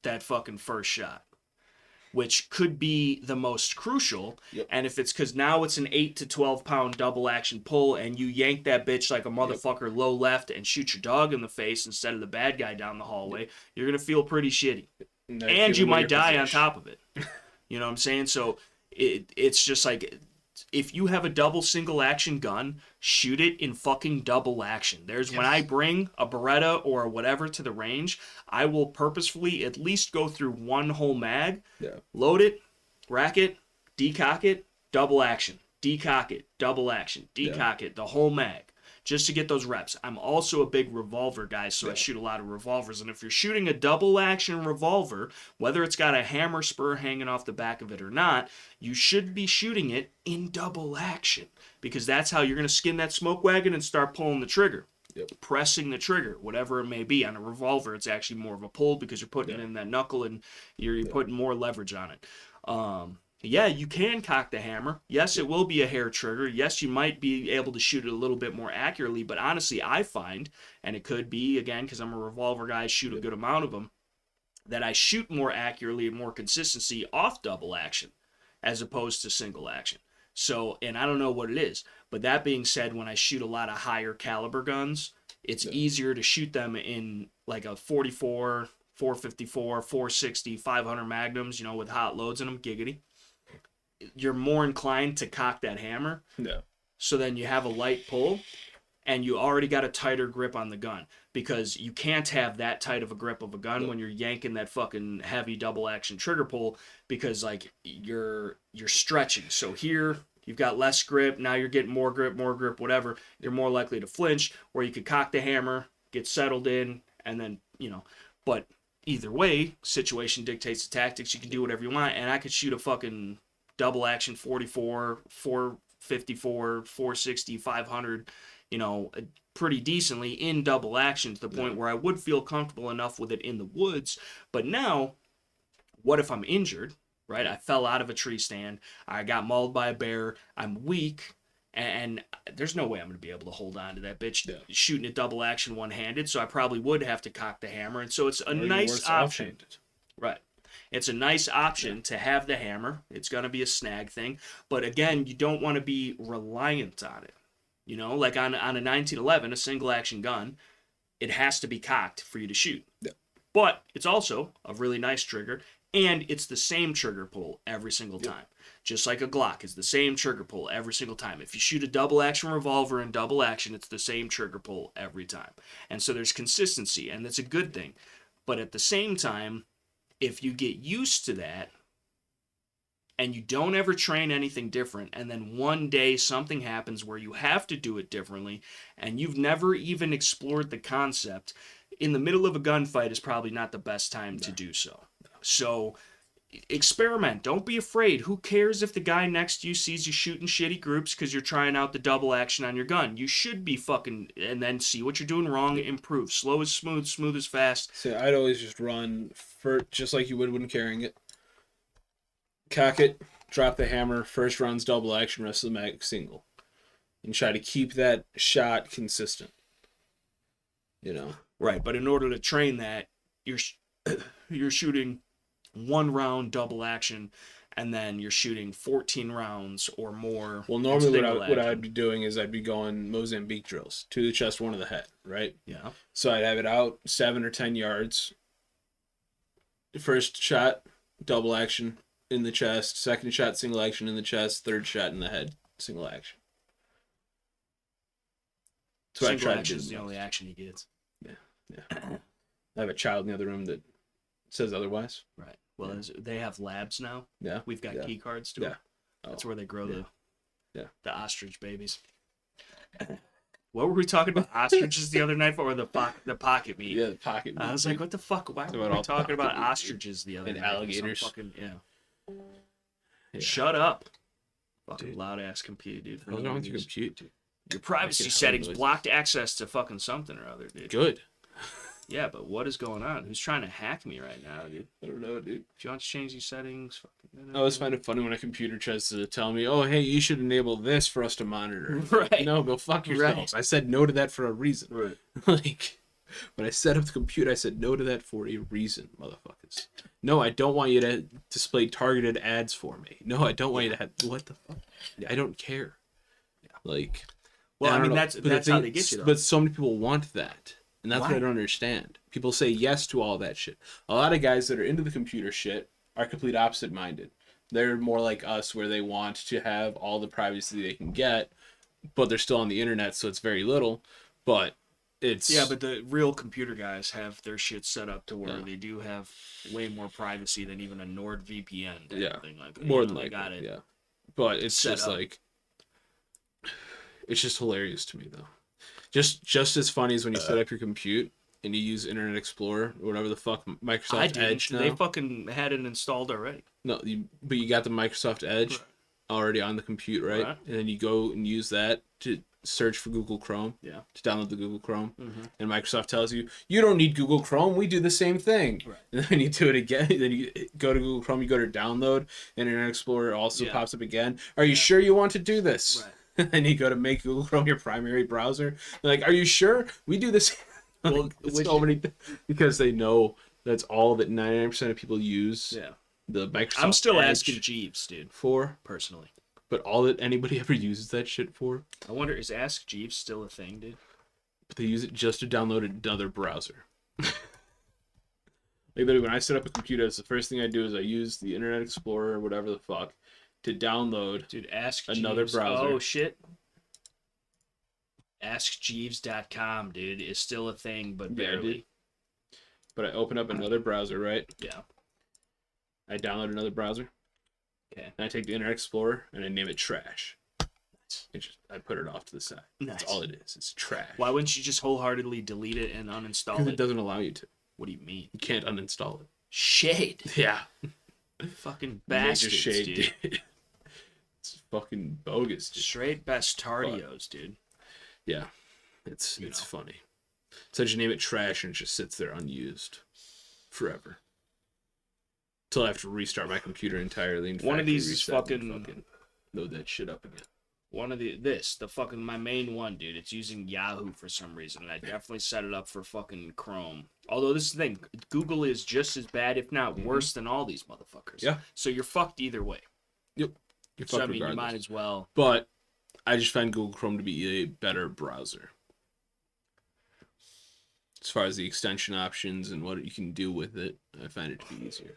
that fucking first shot, which could be the most crucial. And if it's because now it's an 8 to 12 pound double action pull and you yank that bitch like a motherfucker low left and shoot your dog in the face instead of the bad guy down the hallway, you're going to feel pretty shitty. And you might die on top of it. You know what I'm saying? So it's just like, if you have a double single action gun, shoot it in fucking double action. When I bring a Beretta or whatever to the range, I will purposefully at least go through one whole mag, load it, rack it, decock it, double action, decock it, double action, decock it, the whole mag, just to get those reps. I'm also a big revolver guy, so I shoot a lot of revolvers. And if you're shooting a double action revolver, whether it's got a hammer spur hanging off the back of it or not, you should be shooting it in double action, because that's how you're going to skin that smoke wagon and start pulling the trigger. Pressing the trigger, whatever it may be. On a revolver, it's actually more of a pull because you're putting it in that knuckle and you're putting more leverage on it. Yeah, you can cock the hammer. Yes, it will be a hair trigger. Yes, you might be able to shoot it a little bit more accurately, but honestly, I find, and it could be, again, because I'm a revolver guy, shoot a good amount of them, that I shoot more accurately and more consistency off double action as opposed to single action. So, and I don't know what it is, but that being said, when I shoot a lot of higher caliber guns, it's easier to shoot them in like a 44, 454, 460, 500 Magnums, you know, with hot loads in them, giggity. You're more inclined to cock that hammer. Yeah. So then you have a light pull and you already got a tighter grip on the gun, because you can't have that tight of a grip of a gun when you're yanking that fucking heavy double action trigger pull, because like you're stretching. So here you've got less grip, now you're getting more grip, whatever. You're more likely to flinch, where you could cock the hammer, get settled in, and then, you know, but either way, situation dictates the tactics. You can do whatever you want, and I could shoot a fucking double action 44, 454, 460, 500, you know, pretty decently in double action, to the point where I would feel comfortable enough with it in the woods. But now, what if I'm injured, right? I fell out of a tree stand, I got mauled by a bear, I'm weak, And there's no way I'm going to be able to hold on to that bitch shooting a double action one-handed, so I probably would have to cock the hammer. And so it's a nice option. Right. It's a nice option to have the hammer. It's going to be a snag thing. But again, you don't want to be reliant on it. You know, like on a 1911, a single action gun, it has to be cocked for you to shoot. Yeah. But it's also a really nice trigger, and it's the same trigger pull every single time. Just like a Glock is the same trigger pull every single time. If you shoot a double action revolver in double action, it's the same trigger pull every time. And so there's consistency, and that's a good thing. But at the same time, if you get used to that, and you don't ever train anything different, and then one day something happens where you have to do it differently, and you've never even explored the concept, in the middle of a gunfight is probably not the best time to do so. So experiment. Don't be afraid. Who cares if the guy next to you sees you shooting shitty groups because you're trying out the double action on your gun? You should be fucking, and then see what you're doing wrong, improve. Slow is smooth, smooth is fast. So I'd always just run for just like you would when carrying it. Cock it, drop the hammer, first round's double action, rest of the mag single. And try to keep that shot consistent. You know? Right, but in order to train that, you're shooting 1 round double action, and then you're shooting 14 rounds or more. Well, normally what I'd be doing is I'd be going Mozambique drills, 2 to the chest, 1 to the head, right? Yeah. So I'd have it out 7 or 10 yards. First shot, double action in the chest. Second shot, single action in the chest. Third shot in the head, single action. So single action is the only action he gets. Yeah. I have a child in the other room that says otherwise. Right. Well, they have labs now. Yeah. We've got key cards too. Yeah. That's where they grow the ostrich babies. What were we talking about? Ostriches the other night, or the pocket meat? Yeah, the pocket meat. I was like, what the fuck? Why were we talking about ostriches the other night? And alligators. Shut up. Fucking loud ass computer, dude. What's wrong with your computer, dude? Your privacy settings blocked access to fucking something or other, dude. Good. Yeah, but what is going on? Who's trying to hack me right now, dude? I don't know, dude. If you want to change these settings, I always find it funny when a computer tries to tell me, oh, hey, you should enable this for us to monitor. Right. No, go fuck yourselves. Right. I said no to that for a reason. Right. Like, when I set up the computer, I said no to that for a reason, motherfuckers. No, I don't want you to display targeted ads for me. No, I don't want you to have... What the fuck? I don't care. Like... Well, I mean, that's how they get you, though. But so many people want that. And that's what I don't understand. People say yes to all that shit. A lot of guys that are into the computer shit are complete opposite minded. They're more like us, where they want to have all the privacy they can get, but they're still on the internet, so it's very little. But it's... Yeah, but the real computer guys have their shit set up to where they do have way more privacy than even a NordVPN. Thing like that. More than likely, yeah. But it's just like... It's just hilarious to me, though. Just as funny as when you set up your compute and you use Internet Explorer or whatever the fuck, Microsoft Edge now. They fucking had it installed already. No, but you got the Microsoft Edge already on the compute, right? And then you go and use that to search for Google Chrome. Yeah. To download the Google Chrome. Mm-hmm. And Microsoft tells you, you don't need Google Chrome. We do the same thing. Right. And then you do it again. Then you go to Google Chrome. You go to download. Internet Explorer also pops up again. Are you sure you want to do this? Right. And you go to make Google Chrome your primary browser. They're like, are you sure? We do this. Well, so many because they know that's all that 99% of people use. Yeah. The Microsoft I'm still Edge asking Jeeves, dude. For? Personally. But all that anybody ever uses that shit for? I wonder, is Ask Jeeves still a thing, dude? But they use it just to download another browser. Like, literally, when I set up a computer, the first thing I do is I use the Internet Explorer or whatever the fuck to download another browser. Oh, shit. AskJeeves.com, dude, is still a thing, but barely. But I open up another browser, right? Yeah. I download another browser. Okay. And I take the Internet Explorer and I name it trash. Nice. I put it off to the side. Nice. That's all it is. It's trash. Why wouldn't you just wholeheartedly delete it and uninstall it? It doesn't allow you to. What do you mean? You can't uninstall it. Shade. Yeah. Fucking bastards, shade, dude. It's fucking bogus, dude. Straight bastardios, dude. Yeah. It's funny. So I just name it trash and it just sits there unused forever. Till I have to restart my computer entirely. And one of these fucking load that shit up again. my main one, dude. It's using Yahoo for some reason, and I definitely set it up for fucking Chrome. Although this is the thing, Google is just as bad, if not worse, than all these motherfuckers. Yeah. So you're fucked either way. Yep. You're fucked regardless. You might as well. But I just find Google Chrome to be a better browser. As far as the extension options and what you can do with it, I find it to be easier.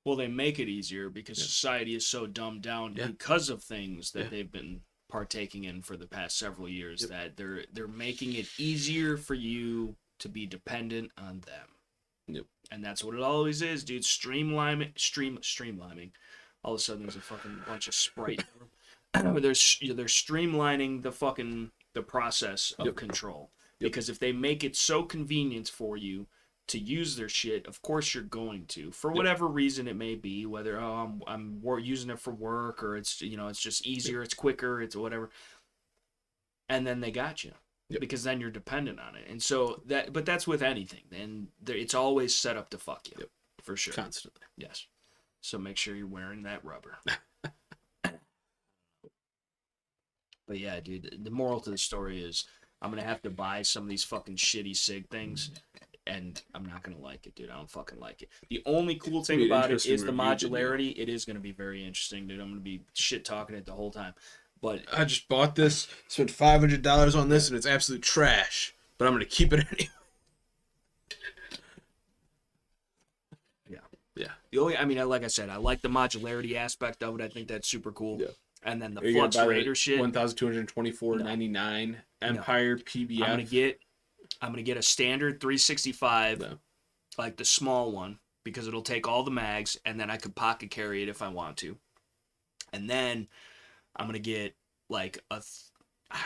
Well, they make it easier because society is so dumbed down because of things that they've been partaking in for the past several years that they're making it easier for you to be dependent on them. Yep. And that's what it always is, dude. Streamlining. All of a sudden, there's a fucking bunch of Sprite. they're streamlining the process of control. Because if they make it so convenient for you to use their shit, of course you're going to, for whatever reason it may be, whether I'm using it for work or it's it's just easier, it's quicker, it's whatever. And then they got you. Because then you're dependent on it. And so but that's with anything. And it's always set up to fuck you. For sure. Constantly. Yes. So make sure you're wearing that rubber. But yeah, dude, the moral to the story is I'm going to have to buy some of these fucking shitty SIG things, and I'm not going to like it, dude. I don't fucking like it. The only cool thing about it is the modularity. It is going to be very interesting, dude. I'm going to be shit-talking it the whole time. But I just bought this, spent $500 on this, and it's absolute trash. But I'm going to keep it anyway. Yeah. Like I said, I like the modularity aspect of it. I think that's super cool. Yeah. And then the Flux Raider shit. 1,224.99 Empire PBF. I'm gonna get a standard 365, like the small one, because it'll take all the mags, and then I could pocket carry it if I want to. And then I'm gonna get like I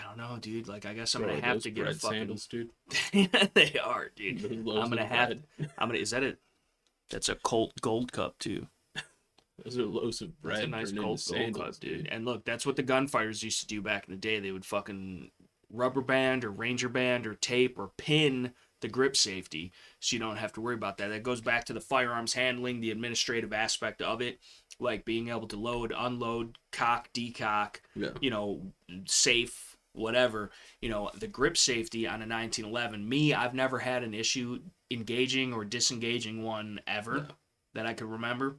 don't know, dude. Like I guess I'm gonna have to get a fucking sandals, dude. They are, dude. Is that it? That's a Colt Gold Cup too. Those are loaves of bread. That's a nice Colt Gold Cup, dude. And look, that's what the gunfighters used to do back in the day. They would fucking rubber band or ranger band or tape or pin the grip safety so you don't have to worry about that. That goes back to the firearms handling, the administrative aspect of it, like being able to load, unload, cock, decock, safe, whatever. The grip safety on a 1911, I've never had an issue engaging or disengaging one ever that I could remember.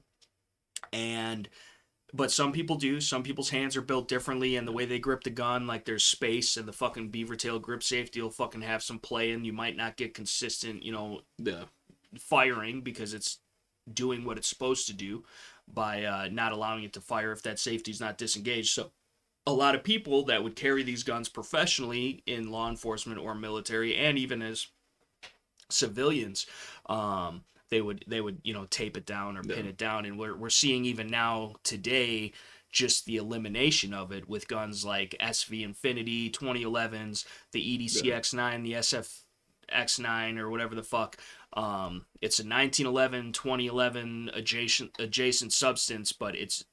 But some people do. Some people's hands are built differently, and the way they grip the gun, like there's space, and the fucking beaver tail grip safety will fucking have some play, and you might not get consistent, firing because it's doing what it's supposed to do by not allowing it to fire if that safety's not disengaged. So a lot of people that would carry these guns professionally in law enforcement or military, and even as civilians, they would tape it down or pin it down, and we're seeing even now today just the elimination of it with guns like SV Infinity 2011s, the EDC X9, the SF X9 or whatever the fuck. It's a 1911 2011 adjacent substance, but it's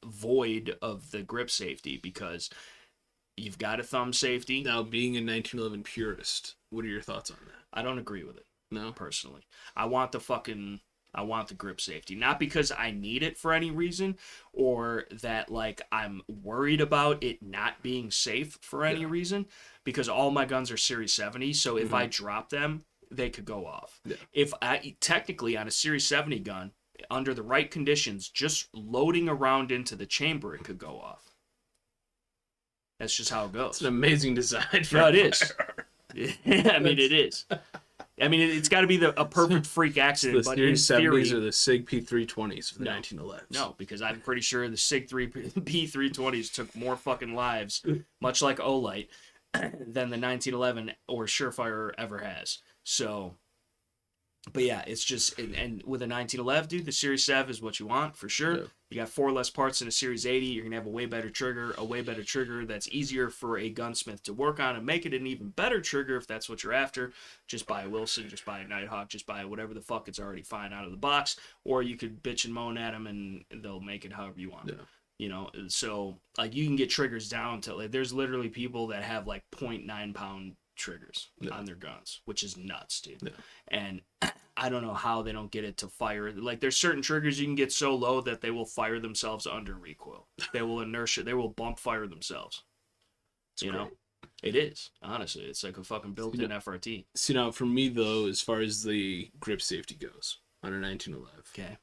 void of the grip safety because you've got a thumb safety. Now, being a 1911 purist, what are your thoughts on that? I don't agree with it. No, personally, I want the grip safety, not because I need it for any reason or that like I'm worried about it not being safe for any reason, because all my guns are Series 70, so if I drop them, they could go off. Yeah. If I technically on a Series 70 gun, under the right conditions, just loading a round into the chamber, it could go off. That's just how it goes. It's an amazing design for it is. It is. It's got to be a perfect freak accident. The Series 70s or the SIG P320s for the 1911s. No, because I'm pretty sure the SIG P320s took more fucking lives, much like Olight, than the 1911 or Surefire ever has. So, but yeah, it's just, and with a 1911, dude, the Series 7 is what you want for sure. Yeah. You got 4 less parts in a Series 80. You're gonna have a way better trigger that's easier for a gunsmith to work on and make it an even better trigger if that's what you're after. Just buy a Wilson, just buy a Nighthawk, just buy whatever the fuck, it's already fine out of the box. Or you could bitch and moan at them and they'll make it however you want. Yeah. So like you can get triggers down to like there's literally people that have like 0.9 pound triggers on their guns, which is nuts, dude. Yeah. And I don't know how they don't get it to fire. Like, there's certain triggers you can get so low that they will fire themselves under recoil. They will inertia. They will bump fire themselves. You know, it is, honestly. It's like a fucking built-in FRT. So now, for me though, as far as the grip safety goes on a 1911, okay,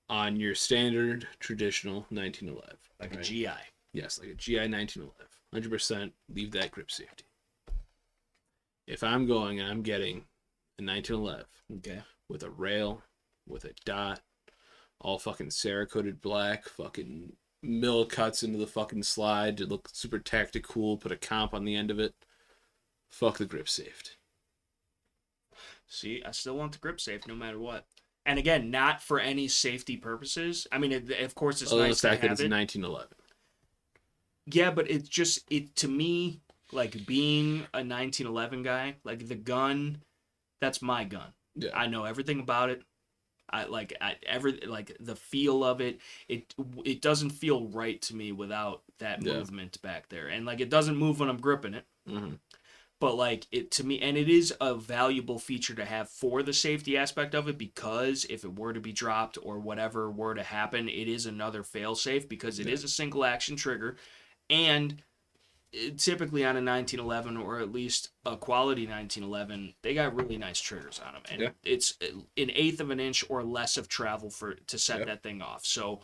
on your standard traditional 1911, like a GI. Yes, like a GI 1911, 100% leave that grip safety. If I'm going and I'm getting a 1911, okay, with a rail, with a dot, all fucking Cerakoted black, fucking mill cuts into the fucking slide to look super tactical, put a comp on the end of it. Fuck the grip safe. See, I still want the grip safe no matter what. And again, not for any safety purposes. I mean, of course, it's nice to have that it's 1911. Yeah, but it's just to me, like, being a 1911 guy, like, the gun, that's my gun. Yeah. I know everything about it. Like the feel of it. It doesn't feel right to me without that movement back there, and like it doesn't move when I'm gripping it. Mm-hmm. But like it to me, and it is a valuable feature to have for the safety aspect of it, because if it were to be dropped or whatever were to happen, it is another fail safe because it is a single action trigger, and typically on a 1911 or at least a quality 1911, they got really nice triggers on them, and it's an eighth of an inch or less of travel to set that thing off. So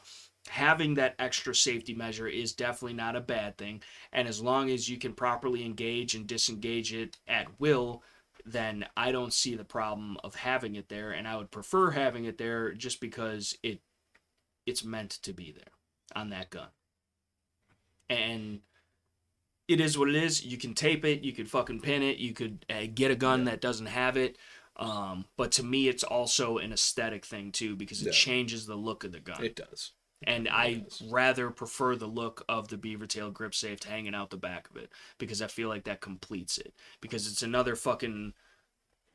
having that extra safety measure is definitely not a bad thing, and as long as you can properly engage and disengage it at will, then I don't see the problem of having it there, and I would prefer having it there just because it's meant to be there on that gun. And it is what it is. You can tape it. You could fucking pin it. You could get a gun that doesn't have it. But to me, it's also an aesthetic thing, too, because it changes the look of the gun. It does. And I rather prefer the look of the beaver tail grip safe hanging out the back of it, because I feel like that completes it. Because it's another fucking...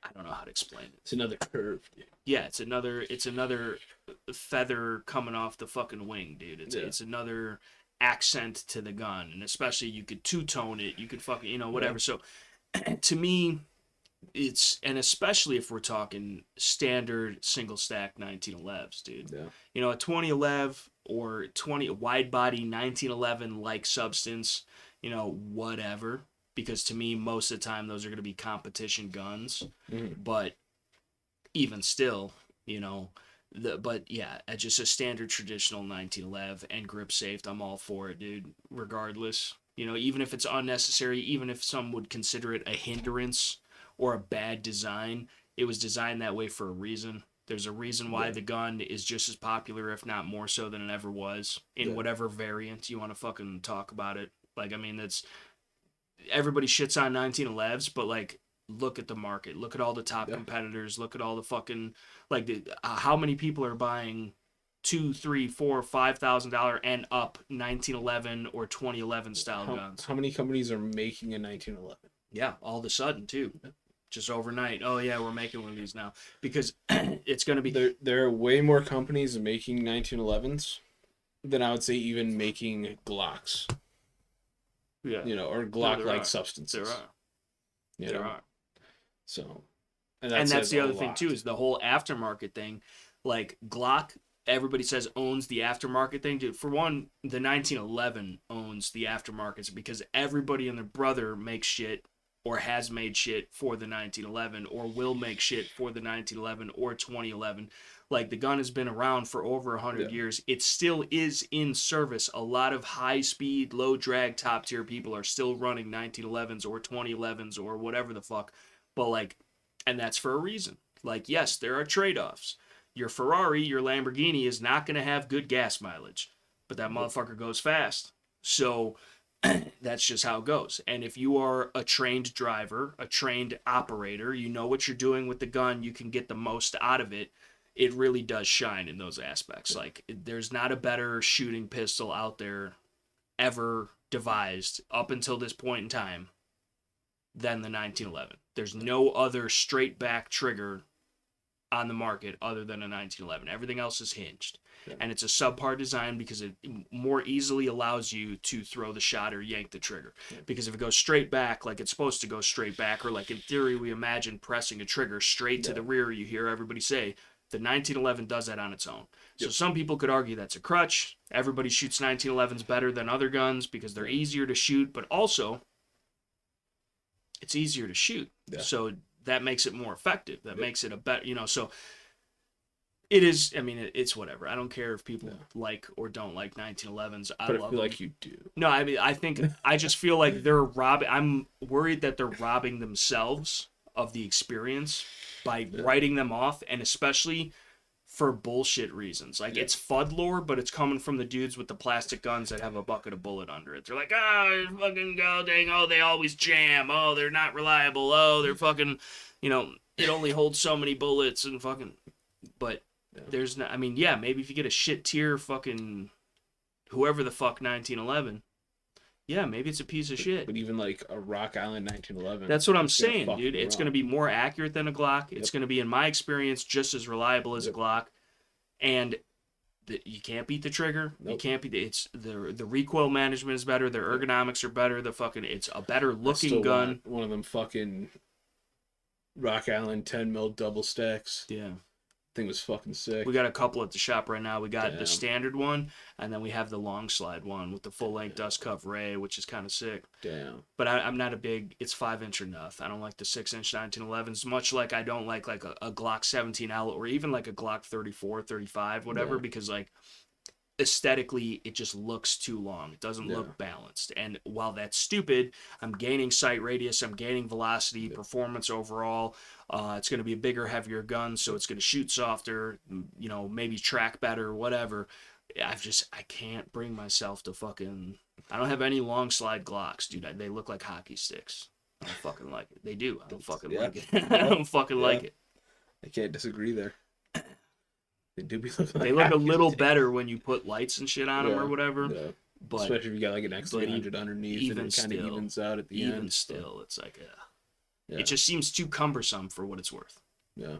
I don't know how to explain it. It's another curve, dude. Yeah, it's another feather coming off the fucking wing, dude. It's another accent to the gun, and especially you could two-tone it, you could fucking, whatever. So to me, it's, and especially if we're talking standard single stack 1911s, dude. A 2011 or 20 wide body 1911 like substance, whatever, because to me most of the time those are going to be competition guns. But even still, but yeah, just a standard traditional 1911 and grip safe, I'm all for it, dude, regardless. Even if it's unnecessary, even if some would consider it a hindrance or a bad design, it was designed that way for a reason. There's a reason why the gun is just as popular, if not more so, than it ever was, in whatever variant you want to fucking talk about it. Like, I mean, that's... Everybody shits on 1911s, but, like, look at the market. Look at all the top competitors. Look at all the fucking... Like, how many people are buying $2,000, $3,000, $4,000, $5,000 and up 1911 or 2011 style guns? How many companies are making a 1911? Yeah, all of a sudden, too. Just overnight. Oh, yeah, we're making one of these now. Because it's going to be... There are way more companies making 1911s than I would say even making Glocks. Yeah. Or Glock-like substances. There are. So... And that's the other thing, too, is the whole aftermarket thing. Like, Glock, everybody says owns the aftermarket thing. Dude, for one, the 1911 owns the aftermarkets because everybody and their brother makes shit or has made shit for the 1911 or will make shit for the 1911 or 2011. Like, the gun has been around for over 100 years. It still is in service. A lot of high-speed, low-drag, top-tier people are still running 1911s or 2011s or whatever the fuck. But, like, and that's for a reason. Like, yes, there are trade-offs. Your Ferrari, your Lamborghini is not going to have good gas mileage, but that motherfucker goes fast. So that's just how it goes. And if you are a trained driver, a trained operator, you know what you're doing with the gun, you can get the most out of it. It really does shine in those aspects. Like, there's not a better shooting pistol out there ever devised up until this point in time than the 1911. There's no other straight back trigger on the market other than a 1911. Everything else is hinged. Yeah. And it's a subpar design because it more easily allows you to throw the shot or yank the trigger. Yeah. Because if it goes straight back, like it's supposed to go straight back, or like in theory we imagine pressing a trigger straight to the rear, you hear everybody say, the 1911 does that on its own. So some people could argue that's a crutch. Everybody shoots 1911s better than other guns because they're easier to shoot, but also it's easier to shoot. Yeah. So that makes it more effective. That makes it a better, so it is, I mean, it's whatever. I don't care if people like or don't like 1911s. I feel them. Like you do. No, I mean, I just feel like I'm worried that they're robbing themselves of the experience by writing them off, and especially for bullshit reasons. Like, it's FUD lore, but it's coming from the dudes with the plastic guns that have a bucket of bullet under it. They're like, fucking goddamn, they always jam. Oh, they're not reliable. Oh, they're fucking, it only holds so many bullets and fucking... But there's no... I mean, maybe if you get a shit tier fucking... whoever the fuck 1911... Yeah, maybe it's a piece of shit. But even like a Rock Island 1911. That's what I'm saying, dude. It's going to be more accurate than a Glock. It's going to be, in my experience, just as reliable as a Glock. And you can't beat the trigger. Nope. You can't beat the recoil management is better. Their ergonomics are better. It's a better looking gun. One of them fucking Rock Island 10mm double stacks. Yeah. Thing was fucking sick. We got a couple at the shop right now. We got the standard one, and then we have the long slide one with the full length dust cover A, which is kind of sick. Damn. But I'm not a big. It's 5-inch or nothing. I don't like the 6-inch 1911s. Much like I don't like a Glock 17L or even like a Glock 34, 35, whatever, because like aesthetically it just looks too long. It doesn't look balanced. And while that's stupid, I'm gaining sight radius, I'm gaining velocity, performance overall. It's going to be a bigger, heavier gun, so it's going to shoot softer, maybe track better, whatever. I can't bring myself to fucking... I don't have any long slide Glocks, dude. They look like hockey sticks. I don't fucking like it. They do. I don't fucking like it. I don't fucking like it. I can't disagree there. They do be looking They look a little better when you put lights and shit on them or whatever. Yeah. But especially if you got like an X300 underneath and it kind of evens out at the end. Even still, it's like, it just seems too cumbersome for what it's worth. Yeah.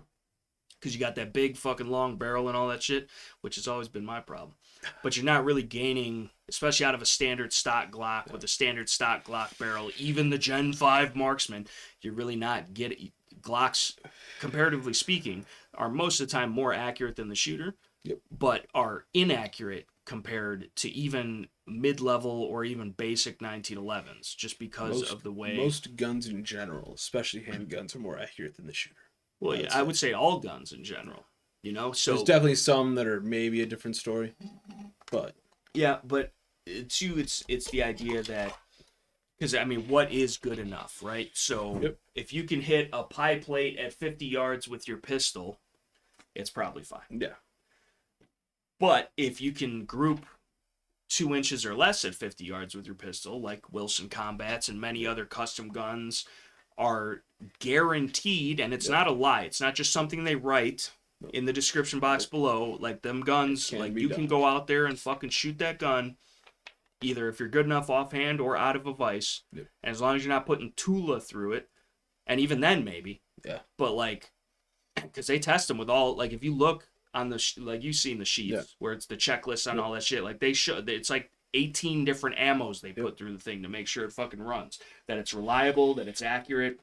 Because you got that big fucking long barrel and all that shit, which has always been my problem. But you're not really gaining, especially out of a standard stock Glock with a standard stock Glock barrel, even the Gen 5 Marksman, you're really not getting... Glocks, comparatively speaking, are most of the time more accurate than the shooter, but are inaccurate compared to even mid-level or even basic 1911s, just because of the way... Most guns in general, especially handguns, are more accurate than the shooter. Well, I would say all guns in general, So there's definitely some that are maybe a different story, but... Yeah, but too, it's the idea that... Because, I mean, what is good enough, right? So if you can hit a pie plate at 50 yards with your pistol, it's probably fine. Yeah. But if you can group 2 inches or less at 50 yards with your pistol, like Wilson Combats and many other custom guns are guaranteed, and it's not a lie. It's not just something they write in the description box below. Like, them guns, like, you can go out there and fucking shoot that gun, either if you're good enough offhand or out of a vise, and as long as you're not putting Tula through it, and even then maybe. Yeah. But like, because they test them with all, like if you look on the like you've seen the sheets where it's the checklist on all that shit, like they show it's like 18 different ammos they put through the thing to make sure it fucking runs, that it's reliable, that it's accurate.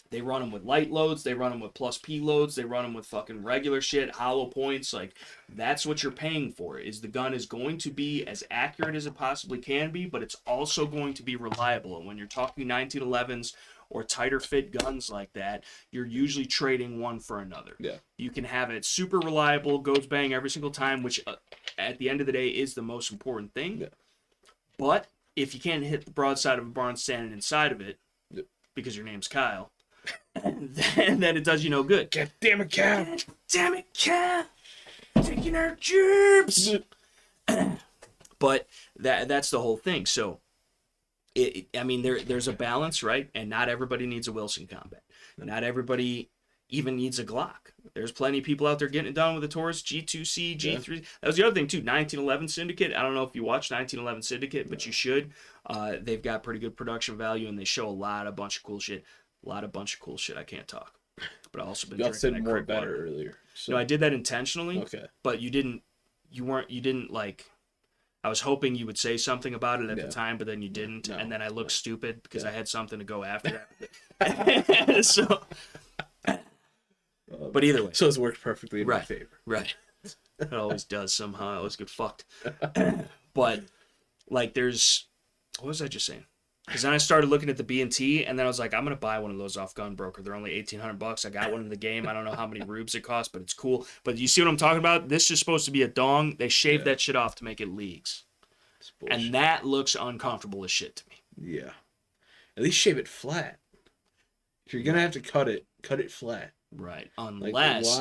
They run them with light loads, they run them with plus P loads, they run them with fucking regular shit, hollow points. Like, that's what you're paying for, is the gun is going to be as accurate as it possibly can be, but it's also going to be reliable. And when you're talking 1911s or tighter fit guns like that, you're usually trading one for another. Yeah. You can have it super reliable, goes bang every single time, which at the end of the day is the most important thing. Yeah. But if you can't hit the broadside of a barn standing inside of it, because your name's Kyle, then it does you no good. God damn it, Cal! God damn it, Cal! Taking our jobs! But that's the whole thing. So, I mean, there's a balance, right? And not everybody needs a Wilson Combat. Not everybody even needs a Glock. There's plenty of people out there getting it done with a Taurus G2C, G3. That was the other thing, too. 1911 Syndicate. I don't know if you watch 1911 Syndicate, but you should. They've got pretty good production value, and they show a bunch of cool shit. I can't talk. But I've also been you drinking said more better water earlier. So. No, I did that intentionally. Okay. But you didn't like. I was hoping you would say something about it at the time, but then you didn't, and then I looked stupid because I had something to go after that. So, but either way, so it's worked perfectly in my favor. Right. It always does somehow. I always get fucked. But like, what was I just saying? Because then I started looking at the B&T, and then I was like, I'm gonna buy one of those off Gunbroker. They're only $1,800. I got one in the game. I don't know how many rubes it costs, but it's cool. But you see what I'm talking about? This is supposed to be a dong. They shaved that shit off to make it leagues, and that looks uncomfortable as shit to me. Yeah, at least shave it flat. If you're gonna have to cut it flat. Right, unless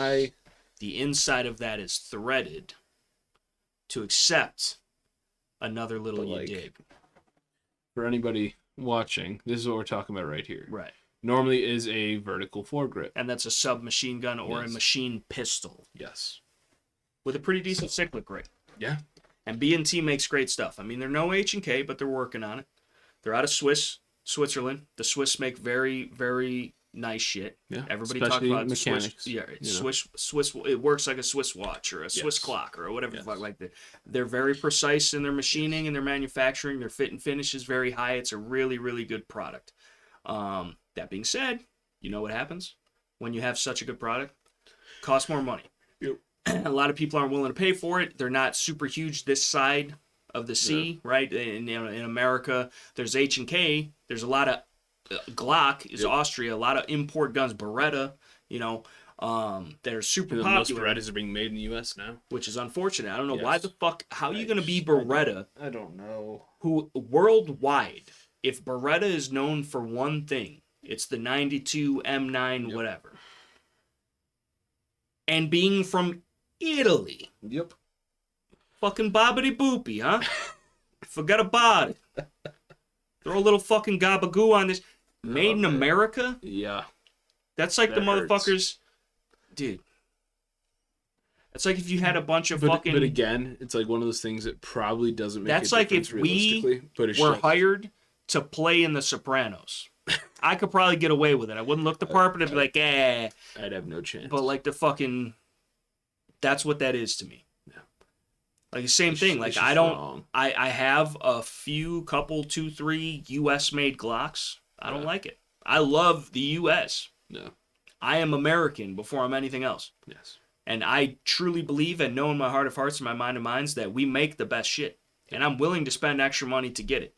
the inside of that is threaded to accept another little you dig. For anybody watching, this is what we're talking about right here. Right. Normally is a vertical foregrip. And that's a submachine gun or a machine pistol. Yes. With a pretty decent cyclic rate. Yeah. And B&T makes great stuff. I mean, they're no H&K, but they're working on it. They're out of Switzerland. The Swiss make very, very nice shit. Yeah. Everybody talks about mechanics. Swiss. Yeah, Swiss. It works like a Swiss watch or a Swiss clock or whatever the fuck like that. They're very precise in their machining and their manufacturing. Their fit and finish is very high. It's a really, really good product. That being said, you know what happens when you have such a good product? Costs more money. Yep. A lot of people aren't willing to pay for it. They're not super huge this side of the sea, right? In America, there's H&K. There's a lot of Glock is Austria. A lot of import guns, Beretta, that are super popular. Most Berettas are being made in the U.S. now, which is unfortunate. I don't know why the fuck. How are you going to be Beretta? I don't know. Who worldwide, if Beretta is known for one thing, it's the 92 M9 whatever, and being from Italy. Yep. Fucking bobbity boopy, huh? Forget about it. Throw a little fucking gabagoo on this. Made in America? Yeah. That's like the motherfuckers. Dude. It's like if you had a bunch of fucking. But again, it's like one of those things that probably doesn't make That's like if we were hired to play in The Sopranos. I could probably get away with it. I wouldn't look the part, but I'd be like, eh. I'd have no chance. But like the fucking. That's what that is to me. Like the same thing. Like I have a couple, 2, 3 U.S. made Glocks. I don't like it. I love the U.S. No. I am American before I'm anything else. Yes. And I truly believe and know in my heart of hearts and my mind of minds that we make the best shit. And I'm willing to spend extra money to get it.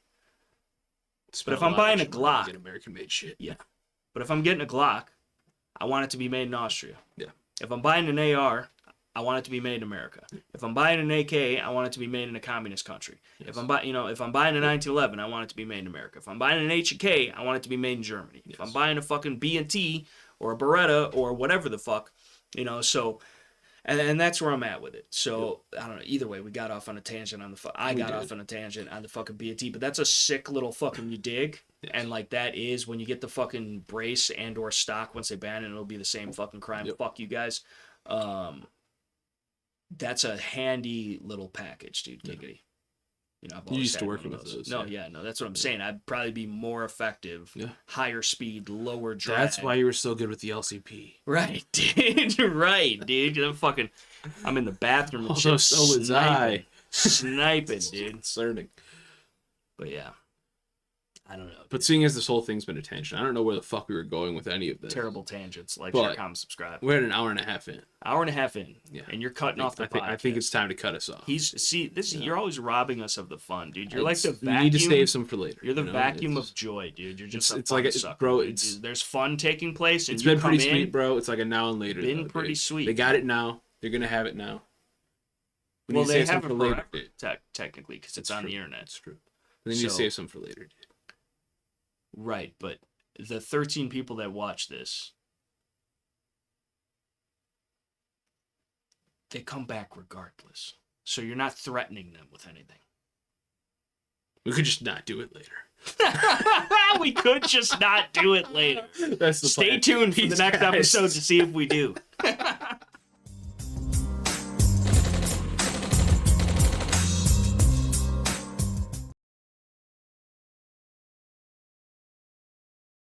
But if I'm buying a Glock, get American made shit. Yeah. But if I'm getting a Glock, I want it to be made in Austria. Yeah. If I'm buying an AR, I want it to be made in America. If I'm buying an AK, I want it to be made in a communist country. Yes. If I'm buying a 1911, I want it to be made in America. If I'm buying an H&K, I want it to be made in Germany. Yes. If I'm buying a fucking B&T or a Beretta or whatever the fuck, so, and that's where I'm at with it. So I don't know. Either way, we got off on a tangent on the. I got off on a tangent on the fucking B&T, but that's a sick little fucking you dig. Yes. And like that is when you get the fucking brace and or stock once they ban it, it'll be the same fucking crime. Yep. Fuck you guys. That's a handy little package, dude. Giggity. I've always used to working with those. No, that's what I'm saying. I'd probably be more effective, higher speed, lower drag. That's why you were so good with the LCP. Right, dude. Right, dude. I'm in the bathroom and shit. So was I. Sniping, dude. Concerning. But yeah. I don't know. But seeing as this whole thing's been a tangent, I don't know where the fuck we were going with any of this. Terrible tangents. Like, share, comment, subscribe. We're at an hour and a half in. Yeah. And you're cutting off the podcast. I think it's time to cut us off. You're always robbing us of the fun, dude. You're like the vacuum. You need to save some for later. You're the vacuum of joy, dude. You're just it's like sucker, bro. dude. There's fun taking place, and it's been pretty sweet, bro. It's like a now and later. Been pretty sweet. They got it now. They're gonna have it now. Well, they have it forever, technically, because it's on the internet. It's true. They need to save some for later, dude. Right, but the 13 people that watch this, they come back regardless. So you're not threatening them with anything. We could just not do it later. We could just not do it later. That's the Stay tuned for the next episode to see if we do.